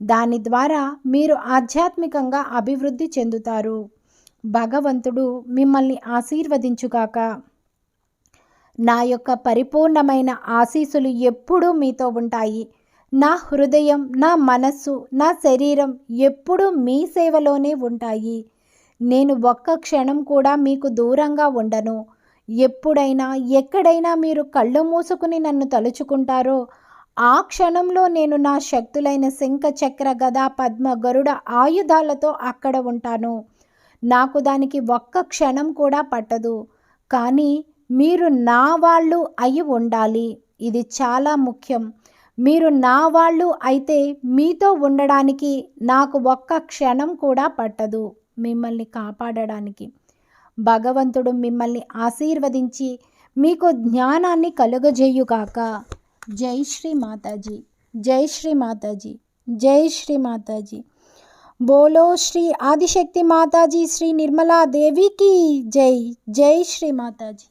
దాని ద్వారా మీరు ఆధ్యాత్మికంగా అభివృద్ధి చెందుతారు. భగవంతుడు మిమ్మల్ని ఆశీర్వదించుగాక. నా యొక్క పరిపూర్ణమైన ఆశీస్సులు ఎప్పుడూ మీతో ఉంటాయి. నా హృదయం, నా మనస్సు, నా శరీరం ఎప్పుడూ మీ సేవలోనే ఉంటాయి. నేను ఒక్క క్షణం కూడా మీకు దూరంగా ఉండను. ఎప్పుడైనా ఎక్కడైనా మీరు కళ్ళు మూసుకుని నన్ను తలుచుకుంటారో ఆ క్షణంలో నేను నా శక్తులైన శంఖ, చక్ర, గద, పద్మ, గరుడ ఆయుధాలతో అక్కడ ఉంటాను. నాకు దానికి ఒక్క క్షణం కూడా పట్టదు. కానీ మీరు నా వాళ్ళు అయి ఉండాలి. ఇది చాలా ముఖ్యం. మీరు నా వాళ్ళు అయితే మీతో ఉండడానికి నాకు ఒక్క క్షణం కూడా పట్టదు. మిమ్మల్ని కాపాడడానికి భగవంతుడు మిమ్మల్ని ఆశీర్వదించి మీకు జ్ఞానాన్ని కలుగజేయుగాక. జై శ్రీ మాతాజీ, జై శ్రీ మాతాజీ, జై శ్రీ మాతాజీ. బోలో శ్రీ ఆదిశక్తి మాతాజీ శ్రీ నిర్మలా దేవికి జై. జై శ్రీ మాతాజీ.